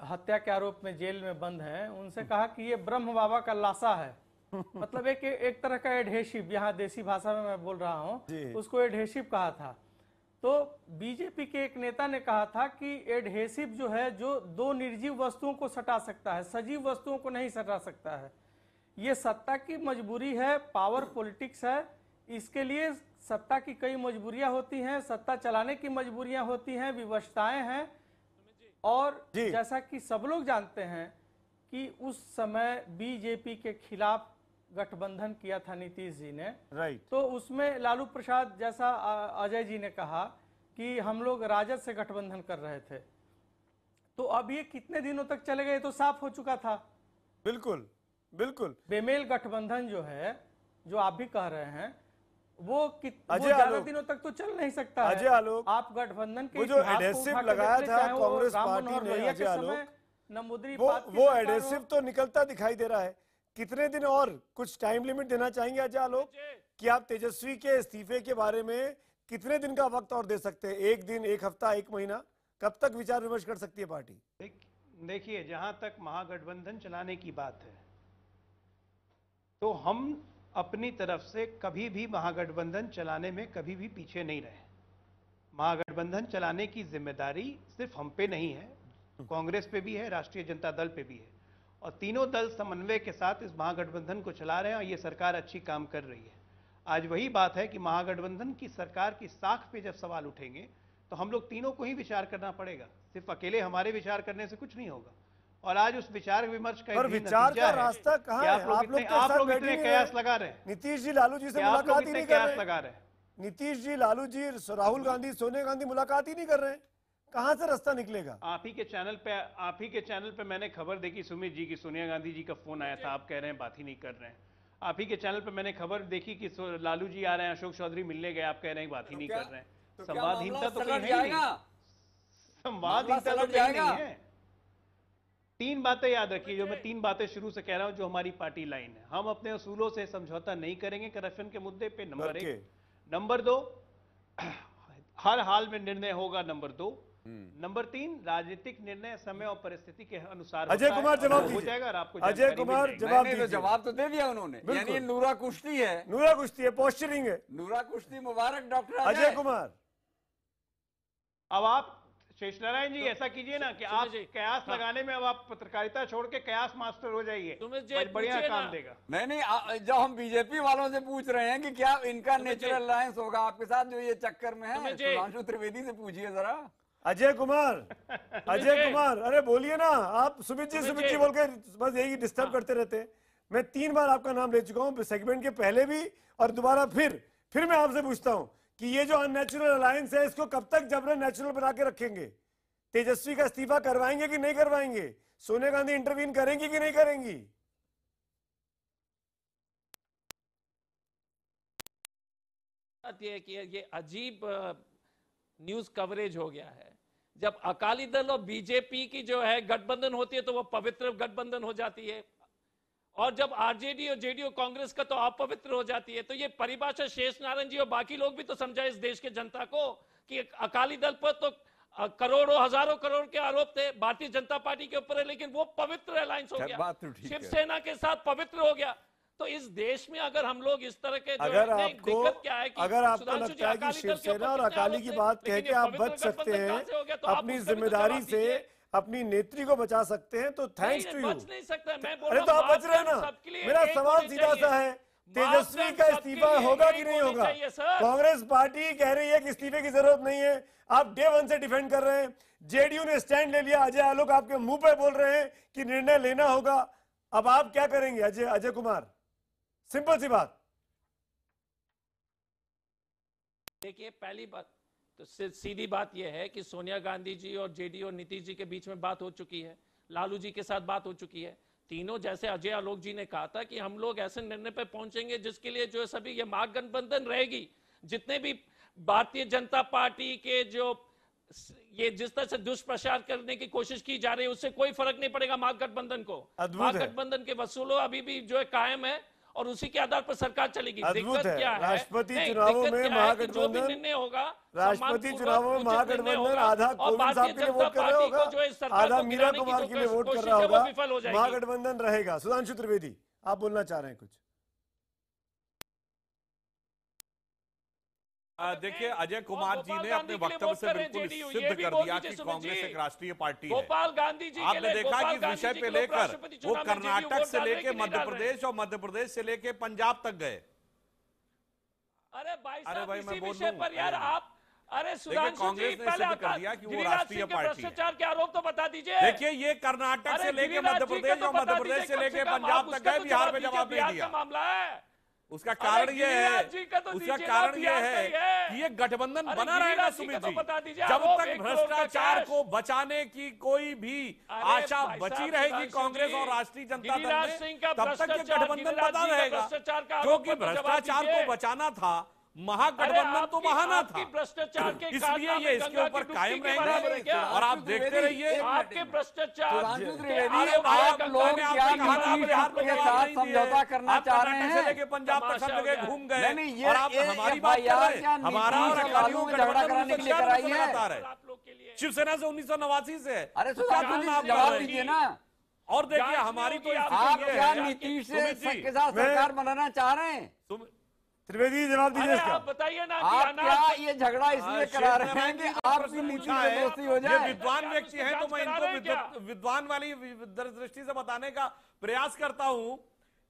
हत्या के आरोप में जेल में बंद है। उनसे कहा कि ये ब्रह्म बाबा का लाशा है। मतलब एक तरह का एडहेसिव, यहाँ देसी भाषा में मैं बोल रहा हूँ, उसको एडहेसिव कहा था। तो बीजेपी के एक नेता ने कहा था कि एडहेसिव जो है, जो दो निर्जीव वस्तुओं को सटा सकता है, सजीव वस्तुओं को नहीं सटा सकता है। ये सत्ता की मजबूरी है, पावर पॉलिटिक्स है। इसके लिए सत्ता की कई मजबूरियां होती हैं, सत्ता चलाने की मजबूरियां होती हैं, विवशताएं हैं। और जैसा कि सब लोग जानते हैं कि उस समय बीजेपी के खिलाफ गठबंधन किया था नीतीश जी ने, तो उसमें लालू प्रसाद, जैसा अजय जी ने कहा कि हम लोग राजद से गठबंधन कर रहे थे, तो अब ये कितने दिनों तक चले गए तो साफ हो चुका था। बिल्कुल बिल्कुल। बेमेल गठबंधन जो है, जो आप भी कह रहे हैं, वो ज्यादा दिनों तक तो चल नहीं सकता है। अजय आलोक, आप गठबंधन के जो एडहेसिव लगाया था कांग्रेस पार्टी ने, अजय आलोक, वो एडहेसिव तो निकलता दिखाई दे रहा है। कितने दिन और कुछ टाइम लिमिट देना चाहेंगे अजय आलोक कि आप तेजस्वी के इस्तीफे के बारे में कितने दिन का वक्त और दे सकते हैं? एक दिन, एक हफ्ता, एक महीना? कब तक विचार विमर्श कर सकती है पार्टी? देखिए, जहां तक महागठबंधन चलाने की बात है, तो हम अपनी तरफ से कभी भी महागठबंधन चलाने में कभी भी पीछे नहीं रहे। महागठबंधन चलाने की जिम्मेदारी सिर्फ हम पे नहीं है, कांग्रेस पे भी है, राष्ट्रीय जनता दल पे भी है, और तीनों दल समन्वय के साथ इस महागठबंधन को चला रहे हैं और ये सरकार अच्छी काम कर रही है। आज वही बात है कि महागठबंधन की सरकार की साख पे जब सवाल उठेंगे तो हम लोग तीनों को ही विचार करना पड़ेगा। सिर्फ अकेले हमारे विचार करने से कुछ नहीं होगा। और आज उस विचार विमर्श का विचार का रास्ता कहाँ है? आप लोग इतने कयास लगा रहे हैं। नीतीश जी लालू जी से मुलाकात ही नहीं कर रहे। लगा रहे हैं नीतीश जी, लालू जी, राहुल गांधी, सोनिया गांधी मुलाकात ही नहीं कर रहे हैं। कहां से रास्ता निकलेगा? आप ही के चैनल पे मैंने खबर देखी सुमित जी की सोनिया गांधी जी का फोन आया था, आप कह रहे हैं बात ही नहीं कर रहे हैं। आप ही के चैनल पे मैंने खबर देखी कि लालू जी आ रहे हैं, अशोक चौधरी मिलने गए, आप कह रहे हैं बात ही नहीं कर रहे हैं। संवादहीनता तो कहीं है नहीं, संवादहीनता तो कहीं नहीं है। 3 बातें याद रखिए, जो मैं 3 बातें शुरू से कह रहा हूं, जो हमारी पार्टी लाइन है। हम अपने असूलों से समझौता नहीं करेंगे करप्शन के मुद्दे पे, नंबर 1। नंबर 2, हर हाल में निर्णय होगा, नंबर 2। नंबर 3, राजनीतिक निर्णय समय और परिस्थिति के अनुसार अजय कुमार जवाब हो जाएगा और आपको अजय कुमार जवाब तो दे दिया उन्होंने, यानी नूरा कुश्ती है, नूरा कुश्ती है, पोस्चरिंग है, नूरा कुश्ती। मुबारक डॉक्टर अजय कुमार। अब आप शेष नारायण जी ऐसा कीजिए ना कि आप कयास लगाने में, अब आप पत्रकारिता छोड़ के कयास मास्टर हो जाइए, बढ़िया काम देगा। नहीं, जब हम बीजेपी वालों से पूछ रहे हैं कि क्या इनका नेचुरल अलायंस होगा आपके साथ, जो ये चक्कर में है, सुधांशु त्रिवेदी से पूछिए जरा। अजय कुमार, अरे बोलिए ना आप। सुमित जी बोल के बस यही डिस्टर्ब करते रहते हैं। मैं 3 बार आपका नाम ले चुका हूं, सेगमेंट के पहले भी और दोबारा फिर मैं आपसे पूछता हूं कि ये जो अननेचुरल अलायंस है, इसको कब तक जबरन नेचुरल बना के रखेंगे? तेजस्वी का इस्तीफा करवाएंगे कि नहीं करवाएंगे? सोनिया गांधी इंटरवीन करेंगी कि नहीं करेंगी? ये अजीब न्यूज कवरेज हो गया है। जब अकाली दल और बीजेपी की जो है गठबंधन होती है तो वो पवित्र गठबंधन हो जाती है, और जब आरजेडी और जेडीयू कांग्रेस का तो अपवित्र हो जाती है। तो ये परिभाषा शेष नारायण जी और बाकी लोग भी तो समझाए इस देश के जनता को कि अकाली दल पर तो करोड़ों हजारों करोड़ के आरोप थे, भारतीय जनता पार्टी के ऊपर है, लेकिन वो पवित्र अलायंस हो गया, शिवसेना के साथ पवित्र हो गया। तो इस देश में अगर हम लोग इस तरह के अगर आपको लगता है कि शिवसेना और अकाली की बात कह के आप बच सकते हैं, अपनी जिम्मेदारी से अपनी नेत्री को बचा सकते हैं, तो थैंक्स टू यू। नहीं सकता, मैं बोल अरे तो आप बच रहे हैं ना। मेरा सवाल सीधा सा है, तेजस्वी का इस्तीफा होगा कि नहीं होगा? कांग्रेस पार्टी कह रही है कि इस्तीफे की जरूरत नहीं है, आप डे 1 से डिफेंड कर रहे हैं। जेडीयू ने स्टैंड ले लिया, अजय आलोक आपके मुंह पे बोल रहे हैं कि निर्णय लेना होगा। अब आप क्या करेंगे अजय कुमार? सिंपल सी बात। देखिए, पहली बात तो सीधी बात यह है कि सोनिया गांधी जी और जेडीयू और नीतीश जी के बीच में बात हो चुकी है, लालू जी के साथ बात हो चुकी है। तीनों, जैसे अजय आलोक जी ने कहा था कि हम लोग ऐसे निर्णय पे पहुंचेंगे जिसके लिए जो सभी ये महागठबंधन रहेगी, जितने भी भारतीय जनता पार्टी के जो ये जिस तरह से दुष्प्रचार करने की कोशिश की जा रही है, उससे कोई फर्क नहीं पड़ेगा महागठबंधन को। महागठबंधन के वसूलों अभी भी जो है कायम है और उसी के आधार पर सरकार चलेगी। दिक्कत क्या है? राष्ट्रपति चुनावों में महागठबंधन, निर्णय होगा, राष्ट्रपति चुनावों में महागठबंधन आधा कोविंद साहब के लिए वोट कर रहा होगा, आधा मीरा कुमार के लिए वोट कर रहा होगा, महागठबंधन रहेगा। सुधांशु त्रिवेदी, आप बोलना चाह रहे हैं कुछ? देखिए, अजय कुमार जी ने अपने वक्तव्य से बिल्कुल सिद्ध कर दिया कि कांग्रेस एक राष्ट्रीय पार्टी है। गोपाल गांधी जी आपने देखा कि इस विषय पे लेकर वो कर्नाटक से लेके मध्य प्रदेश और मध्य प्रदेश से लेके पंजाब तक गए। अरे भाई मैं बोल रहा हूं यार, आप सुधांशु जी पहले सिद्ध कर दिया कि वो राष्ट्रीय पार्टी है। भ्रष्टाचार के आरोप तो बता दीजिए। देखिए, ये कर्नाटक से लेके मध्य प्रदेश और मध्य प्रदेश से लेके पंजाब तक गए, बिहार में जवाब नहीं दिया। मामला है, उसका कारण ये है कि ये गठबंधन बना रहेगा सुमित जी, जब तक भ्रष्टाचार को बचाने की कोई भी आशा बची रहेगी कांग्रेस और राष्ट्रीय जनता दल में, तब तक ये गठबंधन बना रहेगा। क्योंकि भ्रष्टाचार को बचाना था, महागठबंधन तो बहाना था, भ्रष्टाचार के इसलिए ये इसके ऊपर कायम रहेंगे। और आप देखते रहिए, आपके भ्रष्टाचार आप लोग के साथ समझौता करना चाह रहे हैं, लेके पंजाब तक सब जगह घूम गए और आप हमारी बात कर रहे हैं। हमारा और अकालियों का गठबंधन लगातार है, शिवसेना से 1989 से। अरे जवाब दीजिए ना। और देखिए, हमारी तो आप क्या नीतीश के साथ सरकार बनाना चाह रहे हैं? त्रिवेदी जवाब दीजिए इसका। आप बताइए ना, आप क्या ये झगड़ा इसलिए करा रहे हैं कि आपकी नीति में दोस्ती हो जाए? ये विद्वान व्यक्ति हैं तो मैं इनको विद्वान वाली दृष्टि से बताने का प्रयास करता हूं।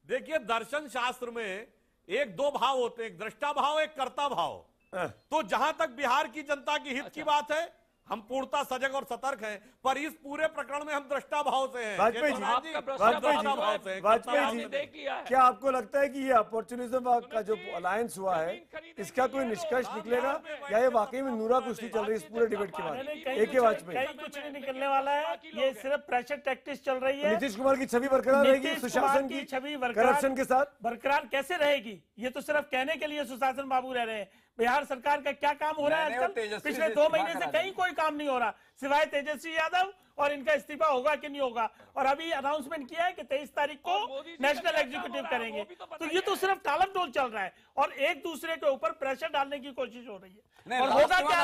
देखिए, दर्शन शास्त्र में 1-2 भाव होते हैं, एक दृष्टा भाव, एक कर्ता भाव। तो जहां तक बिहार की जनता की हित की बात है, हम पूर्णतः सजग और सतर्क हैं, पर इस पूरे प्रकरण में हम दृष्टा भाव से हैं। वाजपेयी जी, क्या आपको लगता है कि ये अपॉर्चुनिज्म का जो अलायंस हुआ है इसका कोई निष्कर्ष निकलेगा, या ये वाकई में नूरा कुश्ती चल रही है इस पूरे डिबेट के बाद? एक के वाजपेयी, कुछ नहीं निकलने वाला है, ये सिर्फ प्रेशर टैक्टिक्स चल रही है। नीतीश कुमार की छवि बरकरार रहेगी सुशासन की छवि करप्शन के साथ बरकरार कैसे रहेगी? ये तो सिर्फ कहने के लिए सुशासन बाबू रह रहे हैं। बिहार सरकार का क्या काम हो रहा है आजकल? पिछले 2 महीने से कहीं कोई काम नहीं हो रहा, सिवाय तेजस्वी यादव और इनका इस्तीफा होगा कि नहीं होगा। और अभी अनाउंसमेंट किया है कि 23 तारीख को नेशनल एग्जीक्यूटिव करेंगे। तो ये तो सिर्फ टालम टोल चल रहा है और एक दूसरे के ऊपर प्रेशर डालने की कोशिश हो रही है। और होगा क्या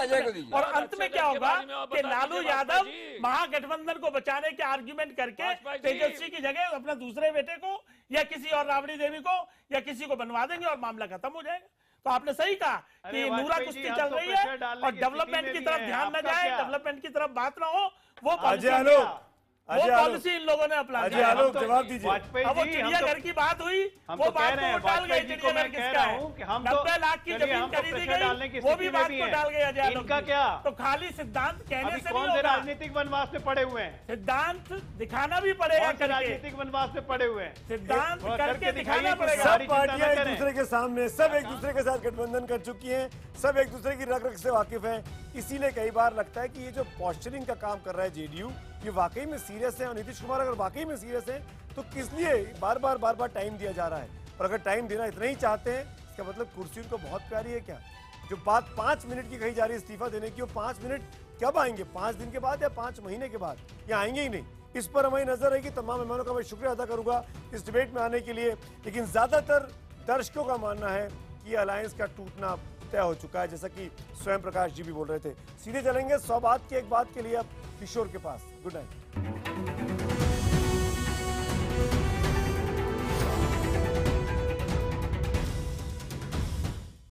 और अंत में क्या होगा कि लालू यादव महागठबंधन को बचाने के आर्ग्यूमेंट करके तेजस्वी की जगह अपने दूसरे बेटे को या किसी और राबड़ी देवी को या किसी को बनवा देंगे और मामला खत्म हो जाएगा। तो आपने सही कहा कि नूरा कुश्ती चल रही है और डेवलपमेंट की तरफ ध्यान न जाए, डेवलपमेंट की तरफ बात ना हो, वो पॉलिसी इन लोगों ने अपना जवाब दीजिए। अब वो चिड़ियाघर की बात हुई, वो बात को टाल गए। चिड़ियाघर किसका है? 90 लाख की जमीन खरीदी गई, वो भी बात को टाल गए अजय आलोक। इनका क्या? तो खाली सिद्धांत कहने से नहीं होगा। राजनीतिक वनवास में पड़े हुए हैं, सिद्धांत दिखाना भी पड़ेगा। राजनीतिक वनवास में पड़े हुए हैं, सिद्धांत करके दिखाना पड़ेगा। सब पार्टियां एक दूसरे के सामने, सब एक दूसरे के साथ गठबंधन कर चुकी हैं, सब एक दूसरे की रग रग से वाकिफ हैं। इसीलिए कई बार लगता है कि ये जो पॉस्चरिंग का काम कर रहा है जेडीयू, ये वाकई में सीरियस है। और नीतीश कुमार अगर वाकई में सीरियस है तो किस लिए बार बार टाइम दिया जा रहा है? और अगर टाइम देना इतना ही चाहते हैं, इसका मतलब कुर्सी उनको बहुत प्यारी है क्या? जो बात 5 मिनट की कही जा रही है इस्तीफा देने की, वो 5 मिनट कब आएंगे? 5 दिन के बाद या 5 महीने के बाद, या आएंगे ही नहीं? इस पर हमारी नजर रहेगी। तमाम मेहमानों का मैं शुक्रिया अदा करूंगा इस डिबेट में आने के लिए। लेकिन ज्यादातर दर्शकों का मानना है कि अलायंस का टूटना तय हो चुका है, जैसा कि स्वयं प्रकाश जी भी बोल रहे थे। सीधे चलेंगे 100 बात की एक बात के लिए अब किशोर के पास। Good night.